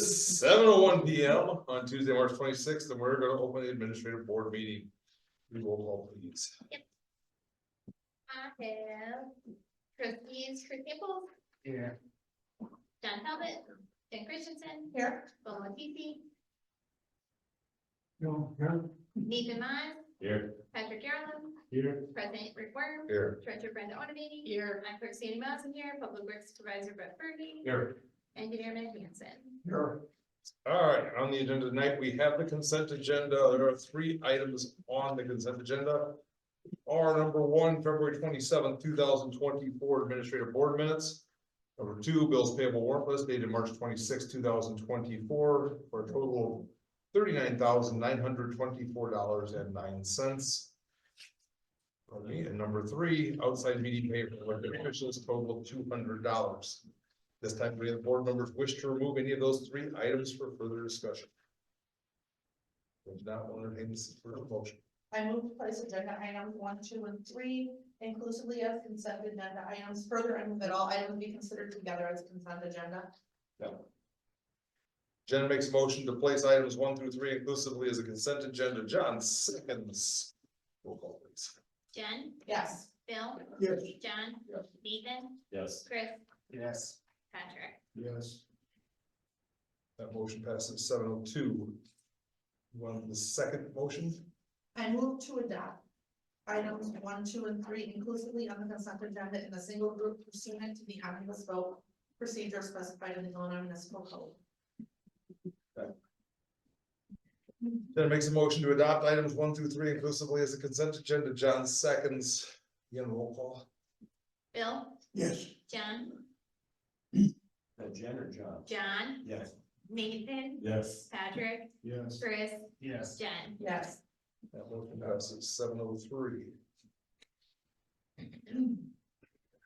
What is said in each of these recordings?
is 7:01 PM on Tuesday, March 26th, and we're gonna open the administrative board meeting. We will call please. I have trustees Chris Campbell, Yeah. John Talbot, Jen Christensen, Here. Bo Matisi, No, yeah. Nathan Mize, Here. Patrick Garland, Here. President Rick Worm, Here. Treasurer Brenda Onamady. Here. I'm Clerk Sandy Mouse here, Public Works Supervisor Brett Berge, Here. Engineer Matt Hanson. Here. All right, on the agenda tonight, we have the consent agenda. There are 3 items on the consent agenda. Our number 1, February 27th, 2024 administrative board minutes. Number 2, bills payable warrant list dated March 26th, 2024 for a total of $39,924.09. Pardon me. And number 3, outside meeting pay for elected officials total of $200. This time, any of the board members wish to remove any of those 3 items for further discussion? If not, we'll entertain this for a motion. I move to place agenda items 1, 2, and 3 inclusively as consent agenda items. Further, I move that all items be considered together as a consent agenda. Jen makes a motion to place items 1 through 3 inclusively as a consent agenda. John seconds. Roll call please. Jen, Yes. Bill, Yes. John, Yes. Nathan, Yes. Chris, Yes. Patrick. Yes. That motion passes 7:02. One, the second motion, I move to adopt items 1, 2, and 3 inclusively on the consent agenda in a single group pursuant to the omnibus vote procedure specified in the Illinois Municipal Code. Jen makes a motion to adopt items 1 through 3 inclusively as a consent agenda. John seconds. Again, roll call. Bill, Yes. John, Jen or John? John, Yes. Nathan, Yes. Patrick, Yes. Chris, Yes. Jen. Yes. That motion passes 7:03.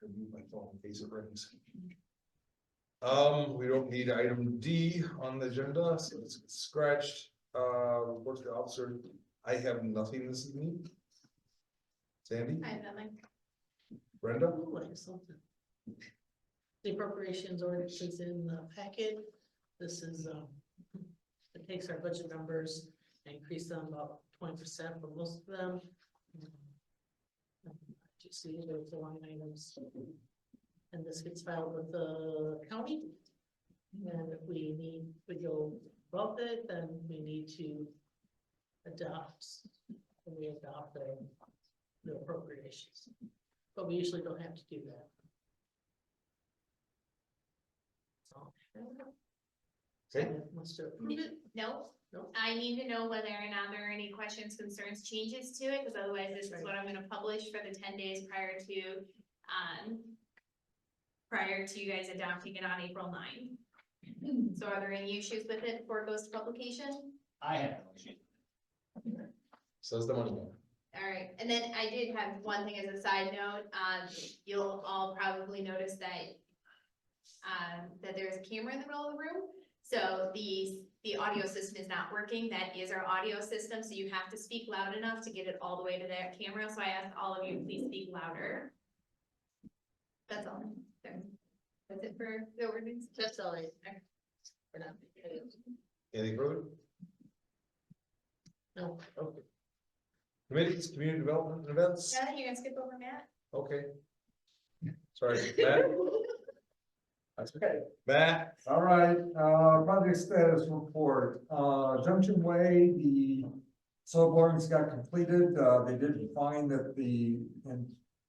Move my phone in case it rings. We don't need item D on the agenda, so it's scratched. Reports to officer, I have nothing this evening. Sandy, I have nothing. Brenda, Like something. The appropriations ordinance is in the packet. This is, it takes our budget numbers and increase them about 20% for most of them. You see, there's the line items. And this gets filed with the county. And if we go above it, then we need to adopt, the appropriations. But we usually don't have to do that. So. Okay. Wants to approve it? No, No. I need to know whether or not there are any questions, concerns, changes to it, because otherwise this is what I'm gonna publish for the 10 days prior to you guys adopting it on April 9. So are there any issues with it before it goes to publication? I have no issue. says the money man. All right, and then I did have one thing as a side note, you'll all probably notice that that there's a camera in the middle of the room. So the audio system is not working. That is our audio system, so you have to speak loud enough to get it all the way to that camera. So I ask all of you, please speak louder. That's all. There. That's it for the ordinance. That's all I. We're not. Anything further? No. Okay. Committees, community development and events, Yeah, you're gonna skip over Matt? okay. Sorry, Matt. That's okay. Matt, All right, project status report, Junction Way, the soil borings got completed, they did find that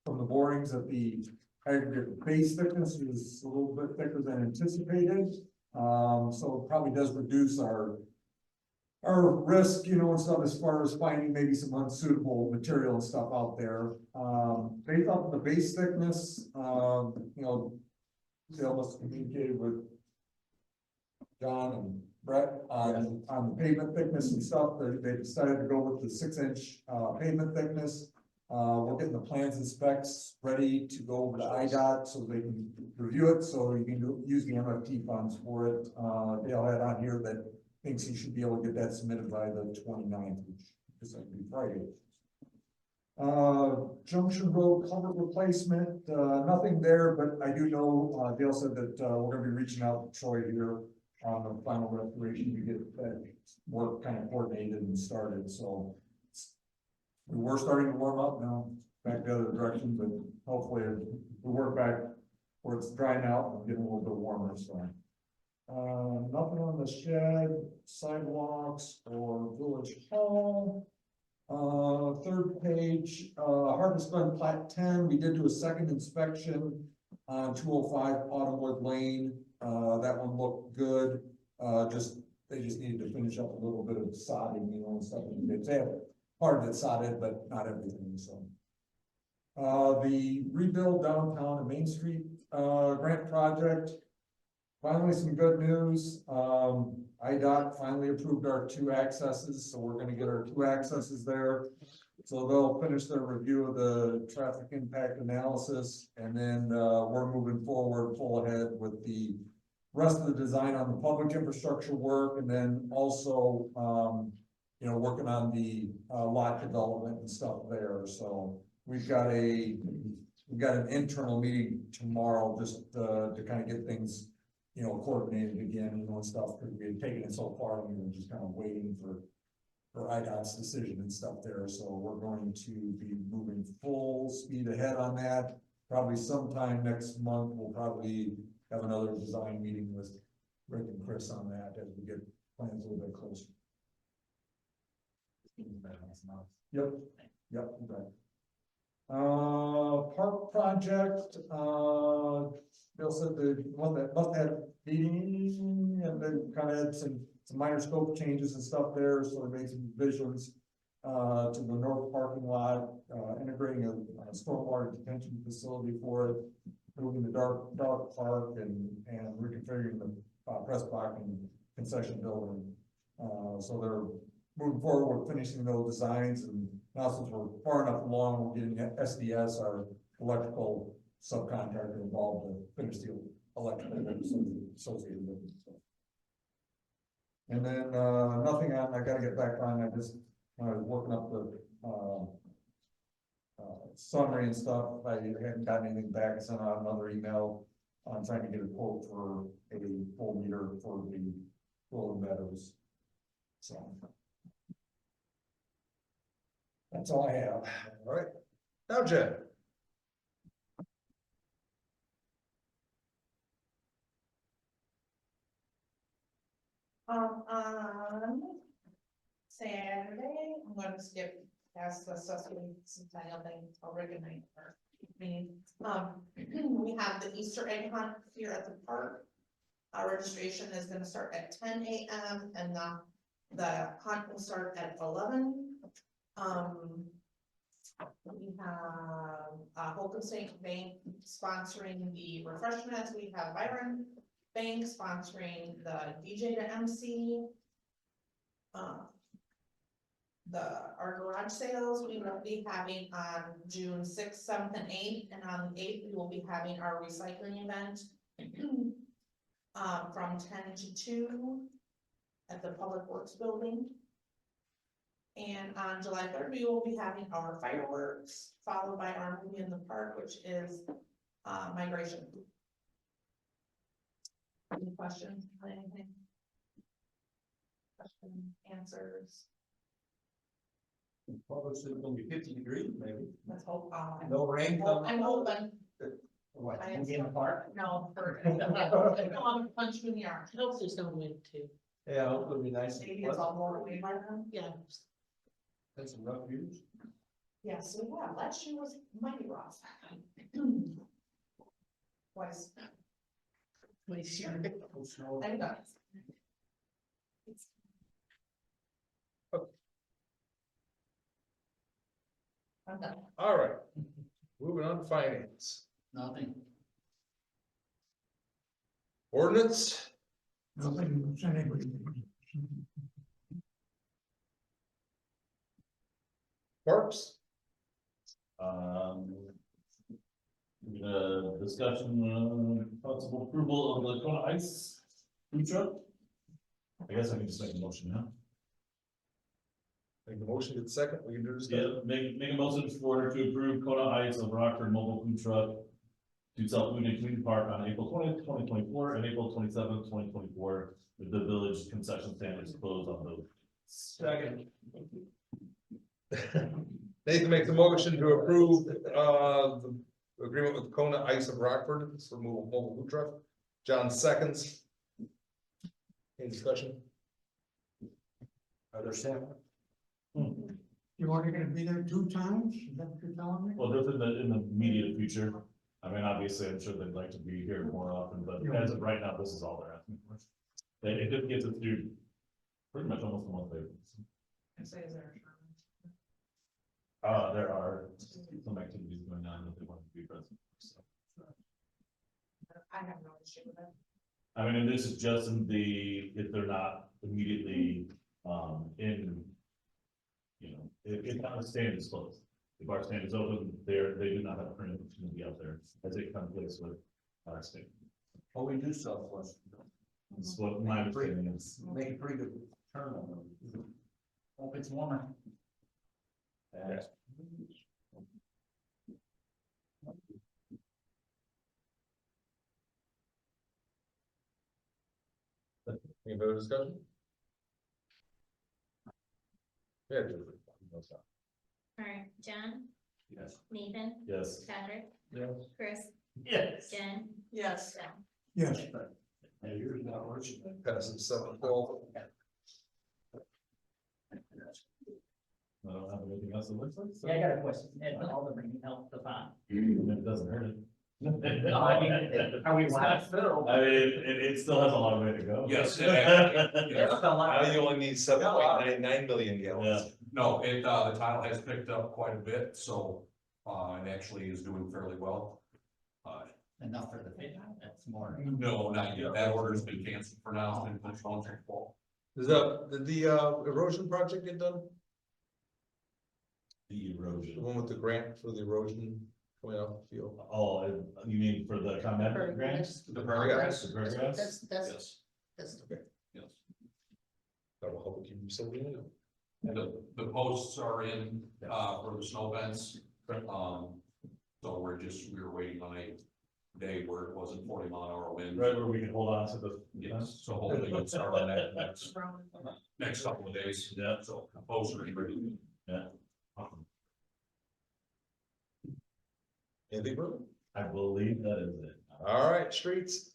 from the borings that the aggregate base thickness is a little bit thicker than anticipated. So it probably does reduce our risk, and stuff as far as finding maybe some unsuitable material and stuff out there. Based off of the base thickness, they almost communicated with John and Brett on the pavement thickness and stuff. They decided to go with the 6-inch pavement thickness. We're getting the plans and specs ready to go over to IDOT so they can review it, so you can use the MFT funds for it. Dale had on here that thinks he should be able to get that submitted by the 29th, which is going to be Friday. Junction Road culvert replacement, nothing there, but I do know, Dale said that, we're gonna be reaching out to Troy here, on the final restoration to get that work kind of coordinated and started, so. We were starting to warm up now, back the other direction, but hopefully we work back where it's drying out and getting a little bit warmer, so. Nothing on the shed, sidewalks, or village hall. Third page, Harvest Fund Plat 10, we did do a second inspection on 205 Autumnwood Lane. That one looked good, they just needed to finish up a little bit of sodding, you know, and stuff. They have part of it sodded, but not everything, so. The rebuild downtown and Main Street, grant project. Finally, some good news. IDOT finally approved our 2 accesses, so we're gonna get our 2 accesses there. So they'll finish their review of the traffic impact analysis, and then, we're moving forward full ahead with the rest of the design on the public infrastructure work, and then also, you know, working on the, lot development and stuff there, so we've got an internal meeting tomorrow, just, to kind of get things, you know, coordinated again, you know, and stuff, because we had taken it so far, and we were just kind of waiting for IDOT's decision and stuff there, so we're going to be moving full speed ahead on that. Probably sometime next month, we'll probably have another design meeting with Rick and Chris on that as we get plans a little bit closer. Yep, right. Park project, Bill said the one that must have meeting, and then kind of had some minor scope changes and stuff there, so they made some revisions to the north parking lot, integrating a stormwater detention facility for it, moving the dog park and reconfiguring the press box and concession building. So they're moving forward, we're finishing those designs, and now since we're far enough along, we're getting SDS, our electrical subcontractor, involved to finish the electrical associated with it. So. And then, nothing on, I gotta get back on, I was working up the, summary and stuff, I hadn't gotten anything back, I sent out another email on trying to get a quote for a full meter for the Golden Meadows. So. That's all I have. All right, now Jen. On Saturday, I'm gonna skip past the Susquehanna Centennial thing, I'll recognize our meeting. We have the Easter egg hunt here at the park. Our registration is gonna start at 10 a.m. and the hunt will start at 11. We have Holcomb State Bank sponsoring the refreshments. We have Byron Bank sponsoring the DJ to MC. Our garage sales, we will be having on June 6th, 7th, and 8th, and on the 8th, we will be having our recycling event from 10 to 2 at the Public Works Building. And on July 3rd, we will be having our fireworks, followed by our movie in the park, which is migration. Any questions on anything? Question, answers? Probably it's gonna be 50 degrees, maybe. Let's hope. No rain coming. I'm hoping. What, I in the park? No, for, I don't want to punch you in the arm. I hope there's no wind too. Yeah, it'll be nice. Maybe it's all more way by then. Yeah. That's some rough views. Yes, we have. Last year was mighty rough. Was, We sure. I know. I'm done. All right, moving on to finance. Nothing. Ordinance, Parks, The discussion, possible approval of the Kona Ice food truck. I guess I can just make a motion now. make the motion, get second, we can do this. Yeah, make a motion for order to approve Kona Ice of Rockford mobile food truck. to South Union Community Park on April 20th, 2024, and April 27th, 2024, with the village concession stand is closed on those. Second. Nathan makes a motion to approve, the agreement with Kona Ice of Rockford, for mobile food truck. John seconds. Any discussion? Are there seven? You're only gonna be there 2 times, is that what you're telling me? Well, just in the immediate future, I mean, obviously, I'm sure they'd like to be here more often, but as of right now, this is all they're asking for. It just gets us through pretty much almost a month later. There are some activities going on that they want to be present. So. I have no issue with it. I mean, and this is just in the, if they're not immediately, in, you know, if our stand is closed. If our stand is open, they do not have a permit to be out there as it conflicts with our stand. Oh, we do self-flush. That's what my understanding is. Make a pretty good turn on them. Hope it's warmer. That's- Any further discussion? Yeah. Alright, John, Yes. Nathan, Yes. Patrick, Yes. Chris, Yes. Jen, Yes. John. Yes, Yeah, yours not working. Passes 7-12. I don't have anything else to look like. So. Yeah, I got a question, and all the bringing help the fund. It doesn't hurt it. No, I mean, are we last? I mean, it still has a long way to go. Yes, It's a lot. Now you only need 7.99 million gallons. no, the tile has picked up quite a bit, so, it actually is doing fairly well. Enough for the fit, that's more. No, not yet, that order's been canceled for now, and it's on to fall. Did the erosion project get done? The The erosion. one with the grant for the erosion coming off the field? Oh, you mean for the ComEd grants? The Paragraphs? paragraphs, The paragraphs? yes, That's. yes. That will help keep you so lean. And the posts are in, for the snow vents, so we were waiting on a day where it wasn't 40-mile-an-hour wind. Right, where we can hold on to the. Yes, so hopefully we'll start on that next couple of days. Yeah. So posts are ready. Awesome. Anything further? I believe that is it. All right, streets.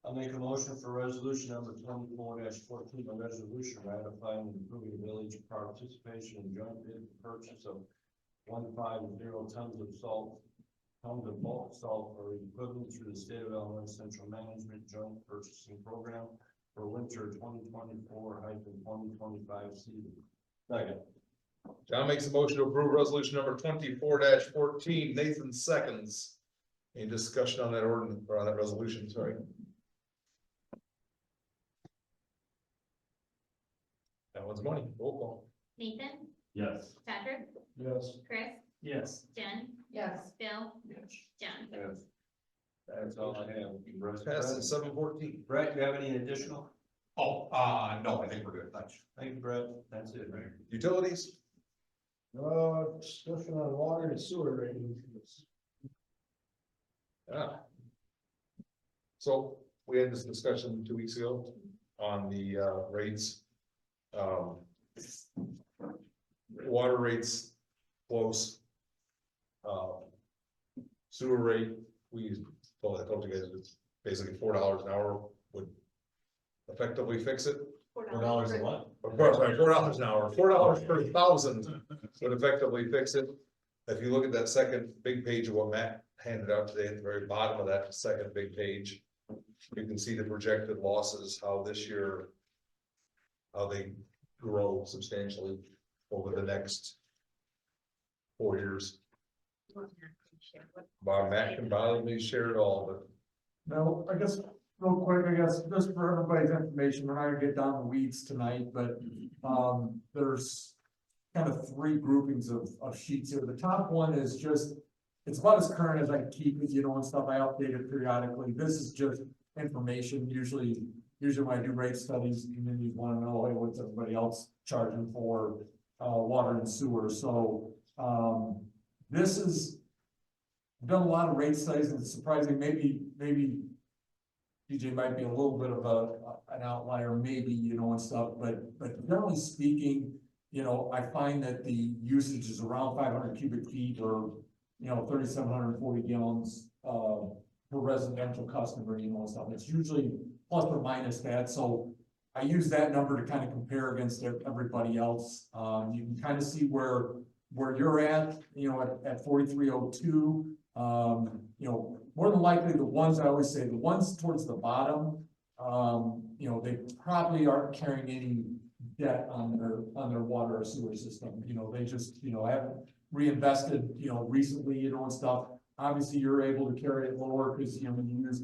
I'll make a motion for resolution number 24-14, a resolution ratifying and approving the village participation in joint bid purchase of 150 tons of salt, tons of bulk salt or equivalent through the state of Illinois Central Management Joint Purchasing Program for winter 2024-2025 season. Second. John makes a motion to approve resolution number 24-14. Nathan seconds. Any discussion on that ordinance or on that resolution? Sorry. That one's money. Roll call. Nathan, Yes. Patrick, Yes. Chris, Yes. Jen, Yes. Bill, Yes. John. Yes. That's all I have. Passes 7-14. Brett, do you have any additional? Oh, no, I think we're good, thanks. Thank you, Brett. That's it, right? Utilities. discussion on water and sewer ratings. Yeah. So we had this discussion 2 weeks ago on the rates. Water rates close. Sewer rate, I told you guys it's basically $4 an hour would effectively fix it. $4 a what? Of course, like $4 an hour, $4 per thousand would effectively fix it. If you look at that second big page of what Matt handed out today, at the very bottom of that second big page, you can see the projected losses, how this year, how they grow substantially over the next 4 years. Bob, Matt can probably share it all, but No, I guess, real quick, I guess, just for everybody's information, we're not gonna get down the weeds tonight, but, there's kind of 3 groupings of sheets here. The top one is just, it's about as current as I can keep it, and stuff, I update it periodically. This is just information, usually when I do rate studies, communities wanna know, hey, what's everybody else charging for, water and sewer, so, this is I've done a lot of rate studies, and it's surprising, maybe DJ might be a little bit of an outlier, maybe, you know, and stuff, but generally speaking, you know, I find that the usage is around 500 cubic feet or, you know, 3,740 gallons, per residential customer, you know, and stuff. It's usually plus or minus that, so I use that number to kind of compare against everybody else. You can kind of see where you're at, you know, at 4302. You know, more than likely, the ones, I always say, the ones towards the bottom, you know, they probably aren't carrying any debt on their water or sewer system. You know, they just, you know, haven't reinvested, you know, recently, you know, and stuff. Obviously, you're able to carry it lower because, you know, you use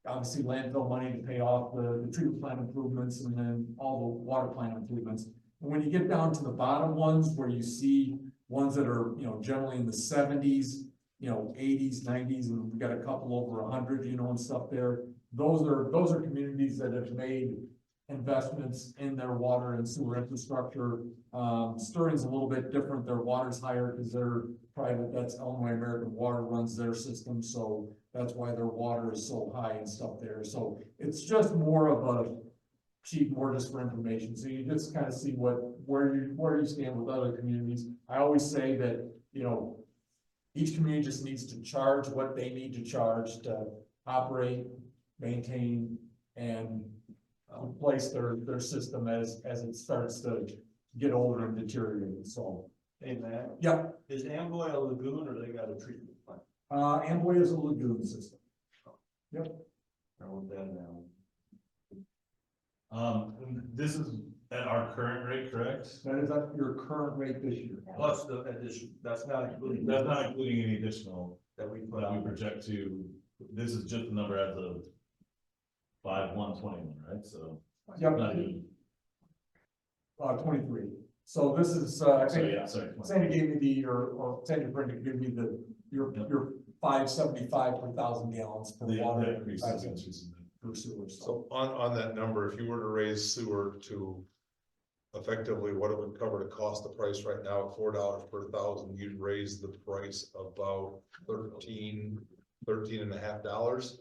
obviously landfill money to pay off the treatment plant improvements and then all the water plant improvements. And when you get down to the bottom ones, where you see ones that are, you know, generally in the 70s, you know, 80s, 90s, and we've got a couple over 100, you know, and stuff there. Those are communities that have made investments in their water and sewer infrastructure. Sterling's a little bit different. Their water's higher because they're private. That's Illinois American Water runs their system, so that's why their water is so high and stuff there. So it's just more of a sheet, more just for information. So you just kind of see where you stand with other communities. I always say that, you know, each community just needs to charge what they need to charge to operate, maintain, and replace their system as it starts to get older and deteriorate. So, Hey, Matt, yep, is Amboy a lagoon or they got a treatment plant? Amboy is a lagoon system. I wrote that down. This is at our current rate, correct? That is at your current rate this year. Plus the addition, that's not including. That's not including any additional That we put that we on. project to, this is just the number as of 5/1/21, right? So. Yep, Not even, 23. So this is, I so think, yeah, sorry. Sandy gave me or Sandy Brenda gave me your 575 per 1,000 gallons per The water. increase is interesting. Per sewer, so. So on that number, if you were to raise sewer to effectively what it would cover to cost the price right now at $4 per 1,000, you'd raise the price about $13.5.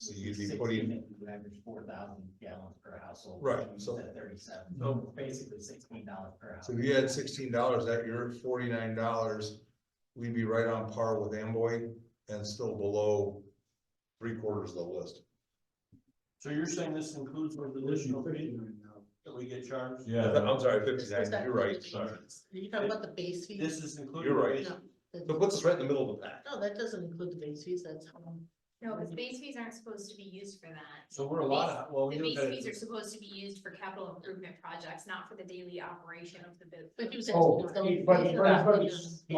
So you'd be putting, Average 4,000 gallons per household. Right, Use so- at 37, so basically $16 per house. so if you had $16 at your $49, we'd be right on par with Amboy and still below 3/4 of the list. So you're saying this includes those additional fees that we get charged? Yeah. I'm sorry, This 59, was that you're right, base sorry. fees. Are you talking about the base fees? This is included. You're right. No, So the- it puts us right in the middle of the pack. no, that doesn't include the base fees, that's, No, because base fees aren't supposed to be used for that. So we're a lot of, well, we The knew base that. fees are supposed to be used for capital improvement projects, not for the daily operation of the business. but you said. Oh, it's but- the- but- it's the-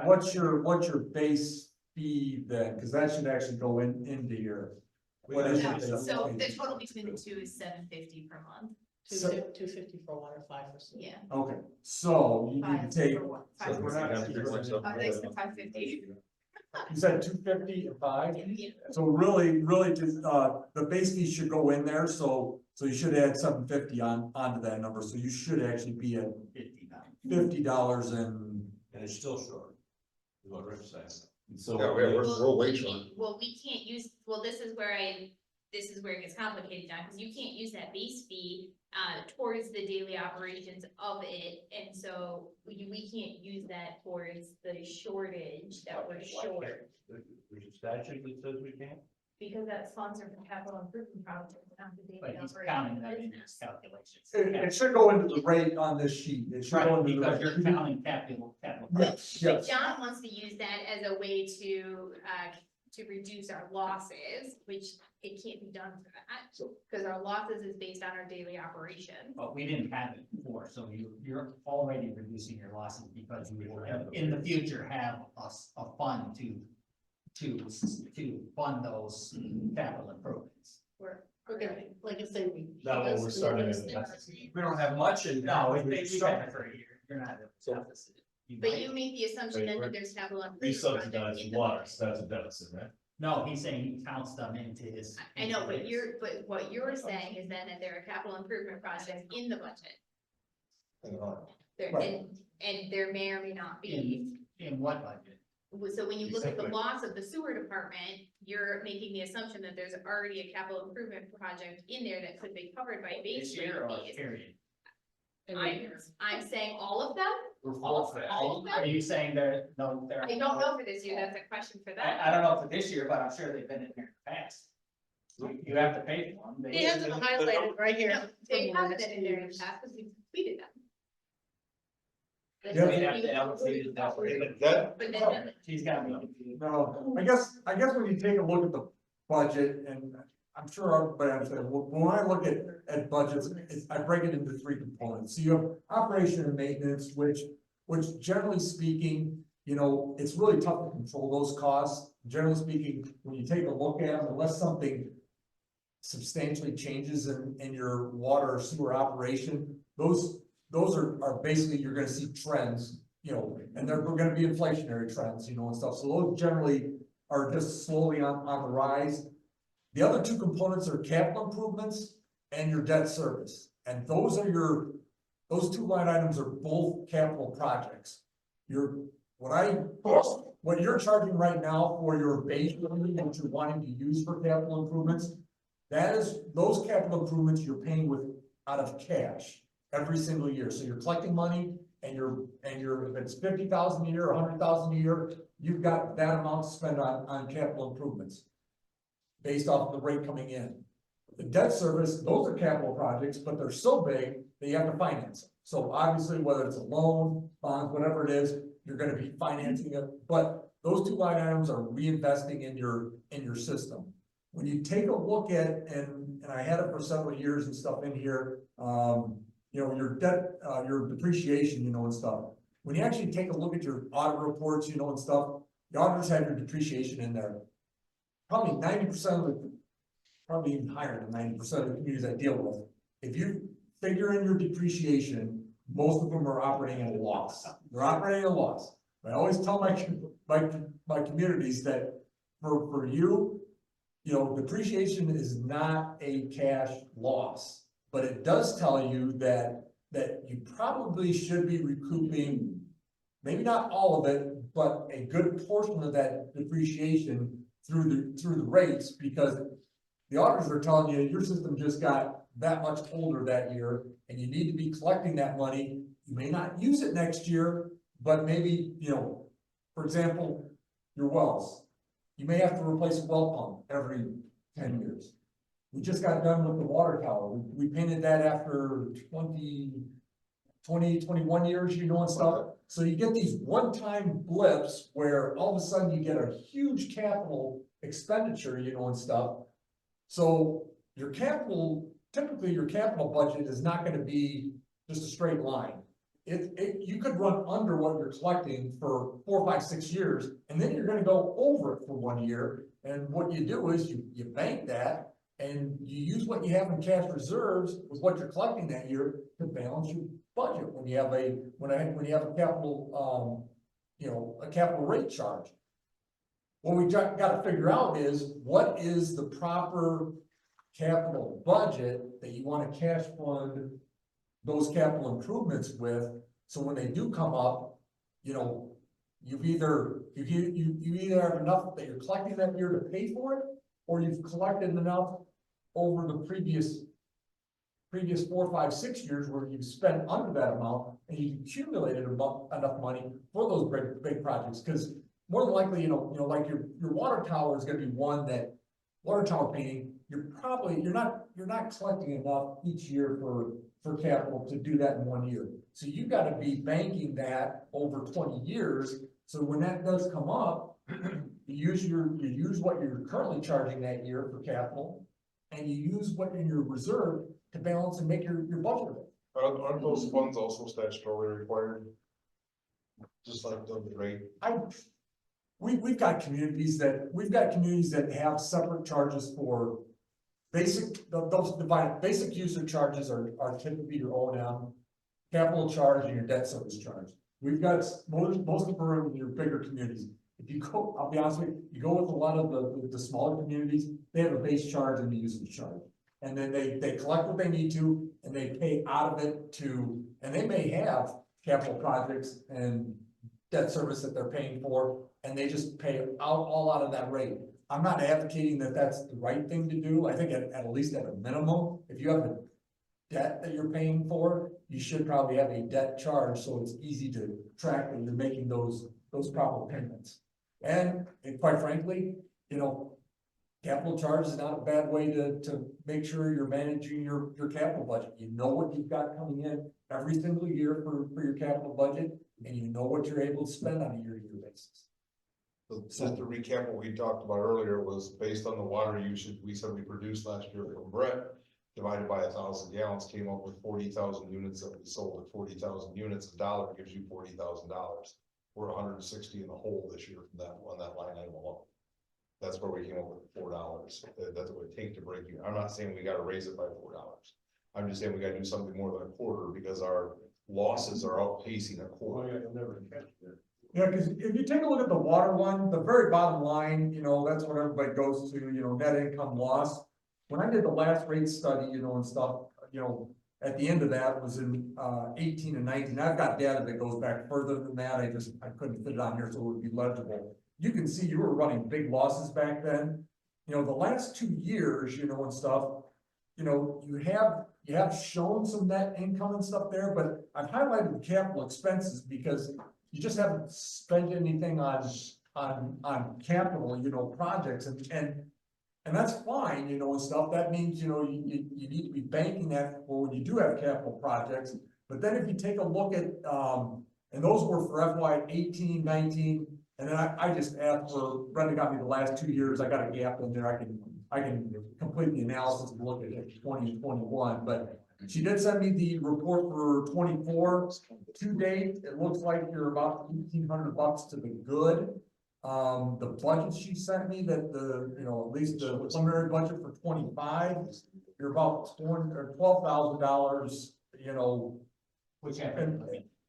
what's your base fee then? Because that should actually go into your. What is No, it? so the total between the two is $750 per month. So- 250 for water, 5 for sewer. Yeah. Okay, so you need Five to take, for what? So Five we're for not sewer. gonna do Oh, they said 550. you said 250 and 5? Yeah. So really, just, the base fee should go in there, so you should add 750 onto that number, so you should actually be at $50 and. And it's still short. Is what Rick says. So. Yeah, we're Well, way we short. can't- Well, we can't use, well, this is where it gets complicated, John, because you can't use that base fee towards the daily operations of it, and so we can't use that towards the shortage that we're short. There's a statute that says we can't. Because that's sponsored for capital improvement projects, not the daily But he's operations counting of that the in his business. calculations. It should go into the rate on this sheet, it should go Right, into the. because you're rate. counting capital. Yes, But yes, John wants to use that as a way to reduce our losses, which it can't be done for that. Because our losses is based on our daily operation. But we didn't have it before, so you're already reducing your losses because you will have, in the future, have a fund to fund those capital improvements. We're gonna, like I say, we. Not what we're starting that's- in. that's- We don't have much in. No, we've had it for a year, you're not at a deficit. But you make the assumption then that there's capital We improvement projects subsidize in the water, budget. so that's a deficit, right? No, he's saying he counts them into his. I know, but what you're saying is then that there are capital improvement projects in the budget. There, Right. and there may or may not be, In what budget? So when you look at the Exactly. loss of the sewer department, you're making the assumption that there's already a capital improvement project in there that could be covered by base This rate year or fees. period? I'm saying all of them, All of them? Are you saying there, no, there? I don't know for this year, that's a question for them. I don't know for this year, but I'm sure they've been in here in the past. You have to pay for them. He has it highlighted right here. No, they haven't been in there in the past, because we've completed them. Yeah. They have to allocate it that way. That, But then, She's got me confused. No, I guess when you take a look at the budget, and I'm sure everybody understands, when I look at budgets, I break it into three components. So you have operation and maintenance, which generally speaking, you know, it's really tough to control those costs. Generally speaking, when you take a look at them, unless something substantially changes in your water or sewer operation, those are basically, you're gonna see trends, you know, and they're gonna be inflationary trends, you know, and stuff. So those generally are just slowly on the rise. The other two components are capital improvements and your debt service. And those two line items are both capital projects. What you're charging right now for your base, that you're wanting to use for capital improvements, those capital improvements you're paying out of cash every single year. So you're collecting money and if it's 50,000 a year, 100,000 a year, you've got that amount to spend on capital improvements based off the rate coming in. The debt service, those are capital projects, but they're so big that you have to finance them. So obviously, whether it's a loan, bonds, whatever it is, you're gonna be financing it, but those two line items are reinvesting in your system. When you take a look at, and I had it for several years and stuff in here, you know, your debt, your depreciation, you know, and stuff. When you actually take a look at your audit reports, you know, and stuff, the auditors have your depreciation in there. Probably 90% probably even higher than 90% of the communities I deal with. If you figure in your depreciation, most of them are operating at a loss. They're operating at a loss. I always tell my communities that for you, you know, depreciation is not a cash loss, but it does tell you that you probably should be recouping, maybe not all of it, but a good portion of that depreciation through the rates, because the auditors are telling you your system just got that much older that year, and you need to be collecting that money. You may not use it next year, but maybe, you know, for example, your wells. You may have to replace a well pump every 10 years. We just got done with the water tower. We painted that after 21 years, you know, and stuff. So you get these one-time blips where all of a sudden you get a huge capital expenditure, you know, and stuff. So typically your capital budget is not gonna be just a straight line. You could run under what you're collecting for 4, 5, 6 years, and then you're gonna go over it for 1 year. And what you do is you bank that, and you use what you have in cash reserves with what you're collecting that year to balance your budget when you have a capital, you know, a capital rate charge. What we gotta figure out is what is the proper capital budget that you wanna cash fund those capital improvements with, so when they do come up, you know, you either have enough that you're collecting that year to pay for it, or you've collected enough over the previous 4, 5, 6 years where you've spent under that amount and you've accumulated enough money for those big projects. Because more than likely, you know, like your water tower is gonna be one that, water tower painting, you're not collecting enough each year for capital to do that in 1 year. So you gotta be banking that over 20 years, so when that does come up, you use what you're currently charging that year for capital, and you use what in your reserve to balance and make your budget. aren't those funds also statutorily required? Just like the rate? We've got communities that have separate charges for basic user charges are typically your O&M, capital charge, and your debt service charge. We've got most of them in your bigger communities. If you go, I'll be honest with you, you go with a lot of the smaller communities, they have a base charge and a usage charge. And then they collect what they need to, and they pay out of it and they may have capital projects and debt service that they're paying for, and they just pay all out of that rate. I'm not advocating that that's the right thing to do. I think at least at a minimum, if you have a debt that you're paying for, you should probably have a debt charge, so it's easy to track that you're making those proper payments. And quite frankly, you know, capital charge is not a bad way to make sure you're managing your capital budget. You know what you've got coming in every single year for your capital budget, and you know what you're able to spend on a year-to-year basis. So just to recap, what we talked about earlier was based on the water usage we said we produced last year from Brett. Divided by 1,000 gallons, came up with 40,000 units that we sold at 40,000 units. A dollar gives you $40,000. We're 160 in the hole this year from that, on that line item alone. That's where we came up with $4. That's what it would take to break even. I'm not saying we gotta raise it by $4. I'm just saying we gotta do something more than a quarter because our losses are outpacing a quarter. You'll never catch that. Yeah, because if you take a look at the water one, the very bottom line, you know, that's what everybody goes to, you know, net income loss. When I did the last rate study, you know, and stuff, you know, at the end of that was in 18 and 19. I've got data that goes back further than that. I couldn't fit it on here so it would be legible. You can see you were running big losses back then. You know, the last 2 years, you know, and stuff, you know, you have shown some net income and stuff there, but I've highlighted the capital expenses because you just haven't spent anything on capital, you know, projects and that's fine, you know, and stuff. That means, you know, you need to be banking that for when you do have capital projects. But then if you take a look at, and those were for FY 18, 19, and then I just asked for, Brenda got me the last 2 years, I got a gap in there, I can complete the analysis and look at it 20 and 21, but she did send me the report for 24. To date, it looks like you're about $1,800 to the good. The budget she sent me that you know, at least the preliminary budget for 25, you're about $12,000, you know. Which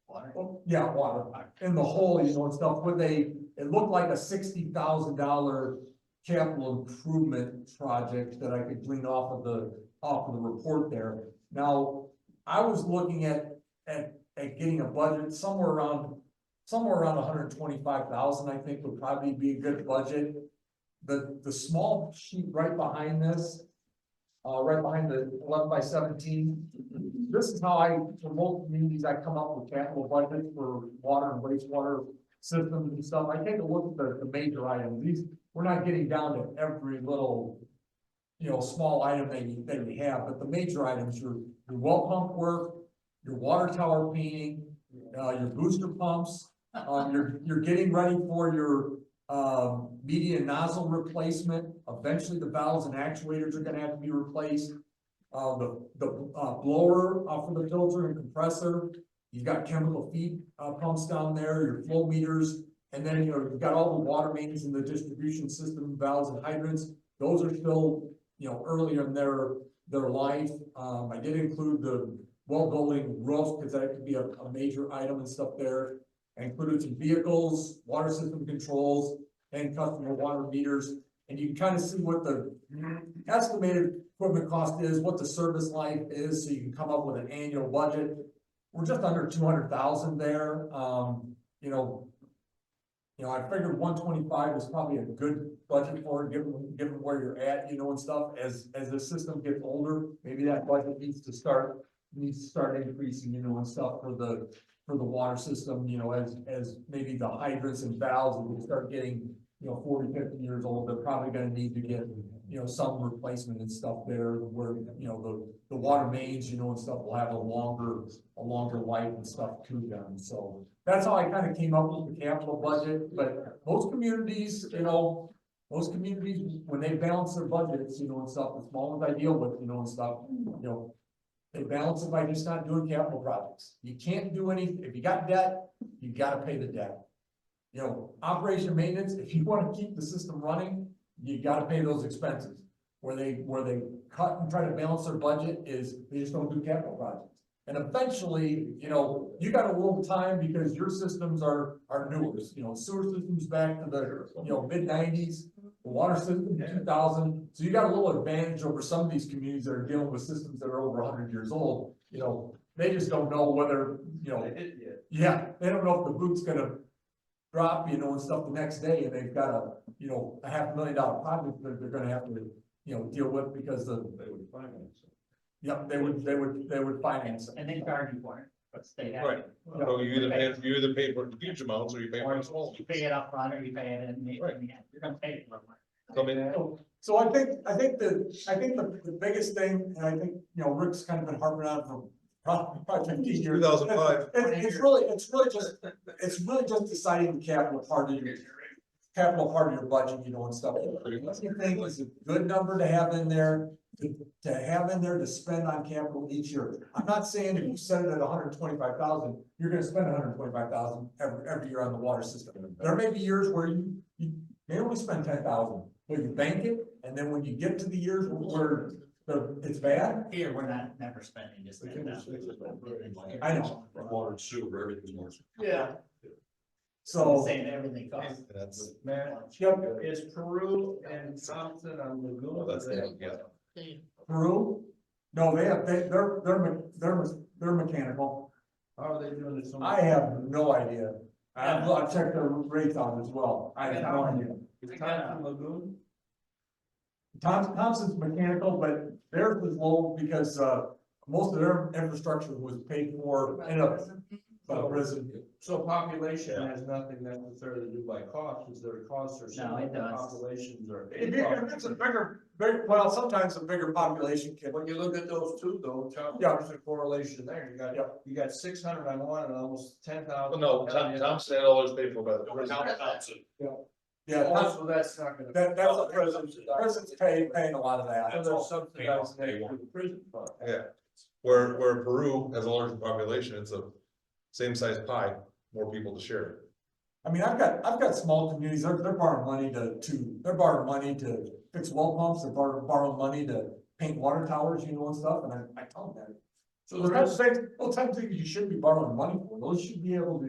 water. Well, yeah, water, in the hole, you know, and stuff, it looked like a $60,000 capital improvement project that I could glean off of the report there. Now, I was looking at getting a budget somewhere around 125,000, I think would probably be a good budget. The small sheet right behind this, right behind the 11 by 17, this is how for most communities, I come up with capital budgets for water and wastewater systems and stuff. I take a look at the major items. We're not getting down to every little, you know, small item that we have, but the major items, your well pump work, your water tower painting, your booster pumps, you're getting ready for your median nozzle replacement. Eventually the valves and actuators are gonna have to be replaced. The blower for the filter and compressor. You've got chemical feed pumps down there, your flow meters, and then, you know, you've got all the water mains in the distribution system, valves and hydrants. Those are still, you know, earlier in their life. I did include the well building roof because that could be a major item and stuff there. I included some vehicles, water system controls, and customer water meters. And you can kind of see what the estimated equipment cost is, what the service life is, so you can come up with an annual budget. We're just under 200,000 there. You know, I figured 125 is probably a good budget for it, given where you're at, you know, and stuff. As the system gets older, maybe that budget needs to start increasing, you know, and stuff for the water system, you know, as maybe the hydrants and valves will start getting, you know, 40, 50 years old, they're probably gonna need to get, you know, some replacement and stuff there where, you know, the water mains, you know, and stuff will have a longer life and stuff to them. So that's how I kind of came up with the capital budget. But most communities, you know, when they balance their budgets, you know, and stuff, the small ones I deal with, you know, and stuff, you know, they balance it by just not doing capital projects. You can't do anything. If you got debt, you gotta pay the debt. You know, operation maintenance, if you want to keep the system running, you gotta pay those expenses. Where they cut and try to balance their budget is they just don't do capital projects. And eventually, you know, you got a little time because your systems are newer. You know, sewer systems back to the, you know, mid-90s, the water system 2000. So you got a little advantage over some of these communities that are dealing with systems that are over 100 years old. You know, they just don't know whether, you know, yeah, they don't know if the boot's gonna drop, you know, and stuff the next day, and they've got a, you know, a $500,000 project that they're gonna have to, you know, deal with because the, They would finance it. yep, they would finance it. And they charge you for it, but they have. Right. So you either pay for huge amounts or you pay for Or small. you pay it up front or you pay it in the end, you're gonna pay for it. So I mean, So I think the biggest thing, and I think, you know, Rick's kind of been harping on for probably 15 years. 2005. It's really just deciding the capital part of your budget, you know, and stuff. What you think is a good number to have in there, to have in there to spend on capital each year. I'm not saying if you set it at 125,000, you're gonna spend 125,000 every year on the water system. There may be years where you may only spend 10,000, but you bank it, and then when you get to the years where it's bad, Here, we're not, never spending just that. I know. Water and sewer, everything's more. Yeah. So, Saying everything costs. that's, Matt, yep, is Peru and Thompson on Lagoon? well, that's, yeah. Okay. Peru, no, they're mechanical. How are they doing this? I have no idea. I've checked their rates out as well. I have no idea. Is Thompson Lagoon? Thompson's mechanical, but theirs was low because, most of their infrastructure was paid for in a, prison. So population has nothing necessarily to do by cost, is there a cost or No, something? it does. Populations are. If it's a bigger, well, sometimes a bigger population can, When you look at those two though, Chuck, Yeah. there's a correlation there, you got 600 on one and almost 10,000. Well, no, Thompson had all his paid for by the. yeah, Also, that's not gonna. that's a prison, prison's paying a lot of that. So they're subsidizing that through the prison fund. Yeah, where Peru has a larger population, it's a same size pie, more people to share. I mean, I've got small communities, they're borrowing money they're borrowing money to fix well pumps, they're borrowing money to paint water towers, you know, and stuff, and I tell them that. So Those there types is, of things, those types of things you should be borrowing money for, you should be able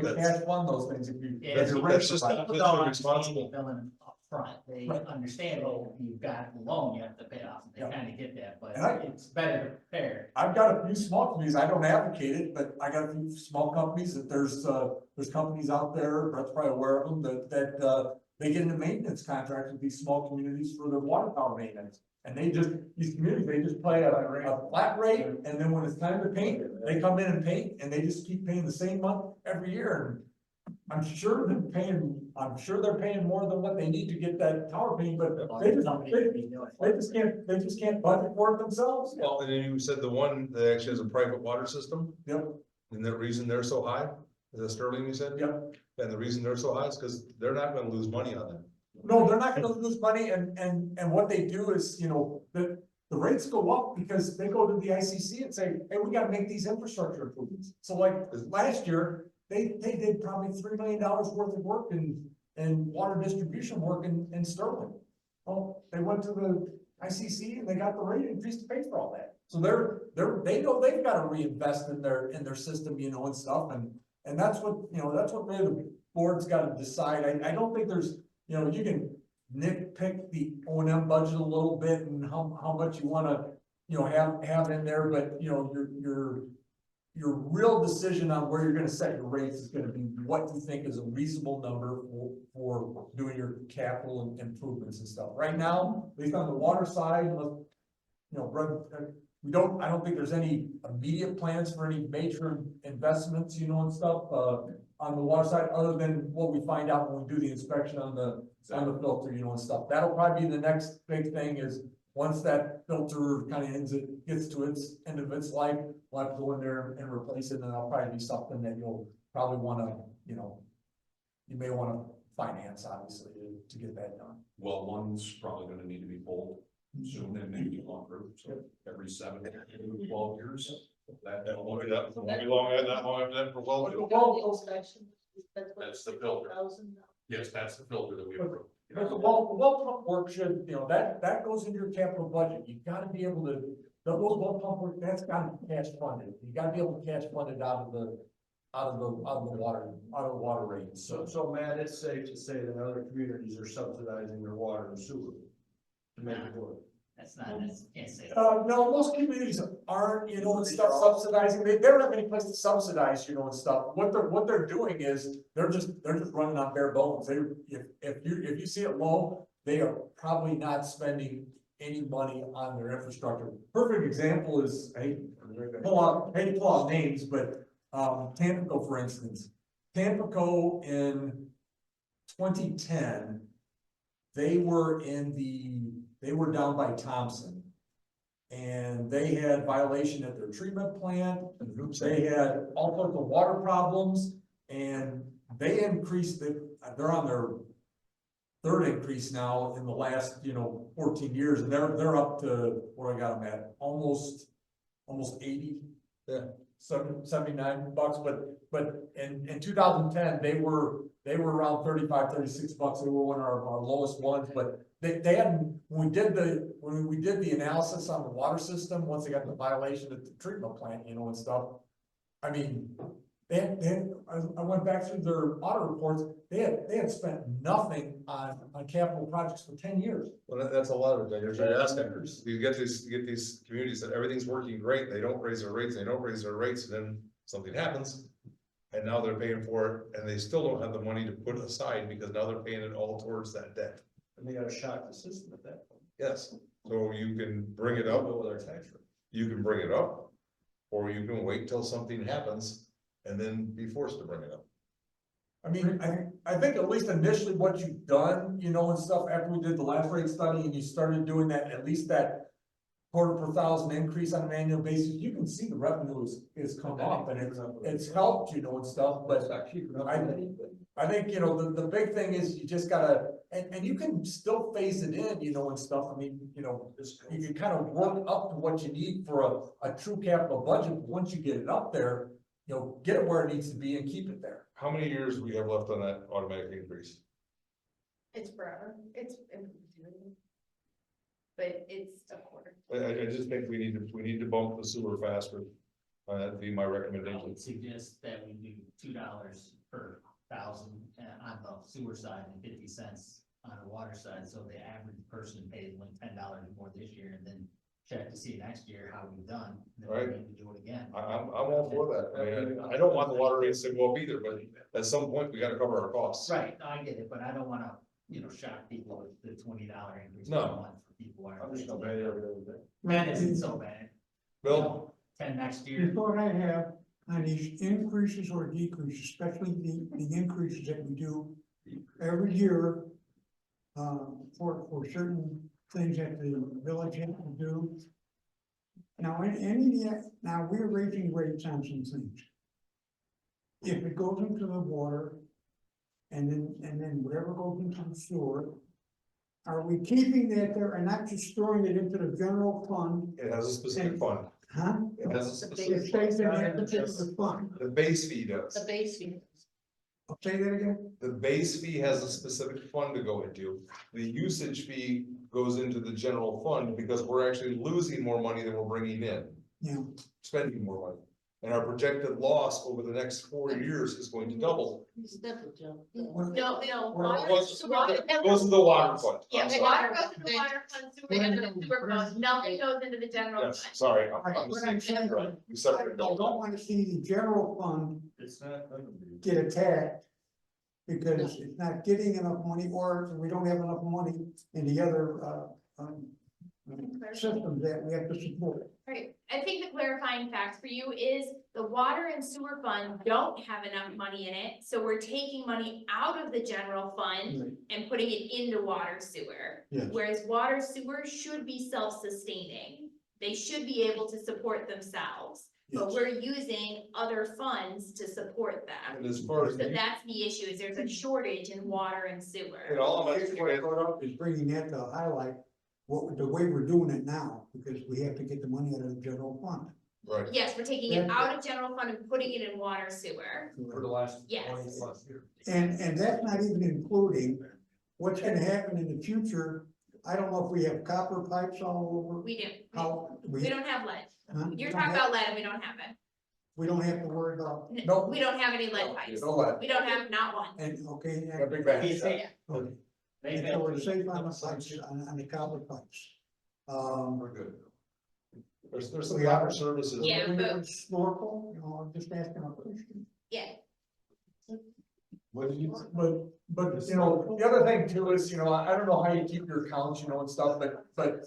to That's- cash fund those things if you. Yeah, if your that's rates are just right. not- People Fiscally don't responsible. understand billing upfront, they Right. understand, oh, you've got a loan you have to pay off, they Yeah. kinda get that, but And I- it's better to prepare. I've got a few small communities, I don't advocate it, but I got a few small companies that there's companies out there, Brett's probably aware of them, that they get into maintenance contracts with these small communities for their water tower maintenance. And these communities, they just pay a flat rate, and then when it's time to paint, they come in and paint, and they just keep paying the same month every year. And I'm sure they're paying more than what they need to get that tower painted, but Somebody could be doing it. they just can't budget for it themselves. Well, and then you said the one that actually has a private water system, Yep, and the reason they're so high, is that Sterling you said? yep. And the reason they're so high is because they're not gonna lose money on that. No, they're not gonna lose money, and what they do is, you know, the rates go up because they go to the ICC and say, hey, we gotta make these infrastructure improvements. So like, last year, they did probably $3 million worth of work in water distribution work in Sterling. Well, they went to the ICC and they got the rate increase to pay for all that. So they know they've gotta reinvest in their system, you know, and stuff, and that's what, you know, that's what the board's gotta decide. I don't think there's, you know, you can nitpick the O&M budget a little bit and how much you wanna, you know, have in there, but, you know, your real decision on where you're gonna set your rates is gonna be what you think is a reasonable number for doing your capital improvements and stuff. Right now, at least on the water side, you know, I don't think there's any immediate plans for any major investments, you know, and stuff, on the water side, other than what we find out when we do the inspection on the filter, you know, and stuff. That'll probably be the next big thing is, once that filter kind of gets to its end of its life, we'll have to go in there and replace it, and that'll probably be something that you'll probably wanna, you know, you may wanna finance, obviously, to get that done. Well, one's probably gonna need to be pulled soon and maybe longer, so every 7 to 12 years. That Won't be that, won't be long, not long after that for well. That's the filter. Yes, that's the filter that we approved. But the well pump work should, you know, that goes into your capital budget, you gotta be able to, those well pump work, that's gotta be cash funded, you gotta be able to cash fund it out of the water rates. So Matt, it's safe to say that other communities are subsidizing their water and sewer to make it work. That's not, that's, can't say. that. No, most communities aren't, you know, and stuff subsidizing, they don't have any place to subsidize, you know, and stuff. What they're doing is, they're just running on bare bones. They, if you see it low, they are probably not spending any money on their infrastructure. Perfect example is, I hate to pull out names, but, Tampico, for instance. Tampico in 2010, they were down by Thompson. And they had violation at their treatment plant, they had all sorts of water problems, and they increased they're on their third increase now in the last, 14 years, and they're up to, where I got them at, almost 80. Yeah. 79 bucks, but in 2010, they were around 35, 36 bucks. They were one of our lowest ones, but they hadn't, when we did the analysis on the water system, once they got the violation at the treatment plant, and stuff. I mean, I went back through their audit reports, they had spent nothing on capital projects for 10 years. Well, that's a lot of it, you're asking, you get these communities that everything's working great, they don't raise their rates, and then something happens. And now they're paying for it, and they still don't have the money to put aside, because now they're paying it all towards that debt. And they gotta shock the system at that point. Yes, so you can bring it up, With our tax rate. you can bring it up, or you can wait till something happens and then be forced to bring it up. I mean, I think at least initially what you've done, and stuff, after we did the last rate study and you started doing that, at least that quarter per thousand increase on an annual basis, you can see the revenue is come up, and it's helped, and stuff, but I think, the big thing is you just gotta, and you can still phase it in, and stuff. I mean, you can kind of work up to what you need for a true capital budget, but once you get it up there, get it where it needs to be and keep it there. How many years do we have left on that automatic increase? It's forever, it's in perpetuity. But it's a quarter. I just think we need to bump the sewer faster. That'd be my I recommendation. would suggest that we do $2 per thousand on the sewer side and 50 cents on the water side, so the average person pays only $10 more this year, and then check to see next year how we've done. And then we Right. need to do it again. I'm all for that. I mean, I don't want the water rates to go up either, but at some point, we gotta cover our costs. Right, no, I get it, but I don't wanna, shock people with the $20 increase per No. month for people. who I'm just aren't- gonna pay every other day. That isn't so bad. Bill, 10 next The year. thought I have on these increases or decreases, especially the increases that we do every year. For certain things that the village has to do. Now, now we're raising rates on some things. If it goes into the water. And then whatever goes into the sewer. Are we keeping that there and not just throwing it into the general fund, it has a specific fund. huh? It has a It specific, stays in that particular fund. the base fee does. The base fee. I'll say that again. The base fee has a specific fund to go into. The usage fee goes into the general fund because we're actually losing more money than we're bringing in. Yeah. Spending more money. And our projected loss over the next 4 years is going to double. No, Goes water. to the water fund. Yeah, I'm the sorry. water goes to the water fund, sewer goes to the sewer fund, nothing goes into the general Yes, fund. sorry. What I'm saying is, Right, we I separated. don't wanna see the general fund It's not gonna be. get attacked. Because it's not getting enough money, or we don't have enough money in the other, systems that we have to support. Right, I think the clarifying fact for you is the water and sewer fund don't have enough money in it, so we're taking money out of the general fund and putting it into water sewer. Yes. Whereas water sewer should be self-sustaining, they should be able to support themselves. But Yes. we're using other funds to support them. And as far as, So that's the issue, is there's a shortage in water and sewer. in all of Basically, what I brought up is bringing that to highlight the way we're doing it now, because we have to get the money out of the general fund. right, Yes, we're taking it out of general fund and putting it in water sewer. For the last Yes. 20 plus years. And that's not even including what's gonna happen in the future. I don't know if we have copper pipes all over, We do, how, we don't have lead. huh? You're talking about lead and we don't have it. We don't have to worry about, Nope. We don't have any lead pipes. No lead. We don't have not one. and, okay, Got a big bag. He's saying- okay. They've And had- so we're safe on the pipes, on the copper pipes. We're good. There's some We are. proper services. Yeah, we but- would snorkel, you know, I'm just asking a question. Yeah, What did you? But, you know, the other thing too is, you know, I don't know how you keep your accounts, you know, and stuff, but.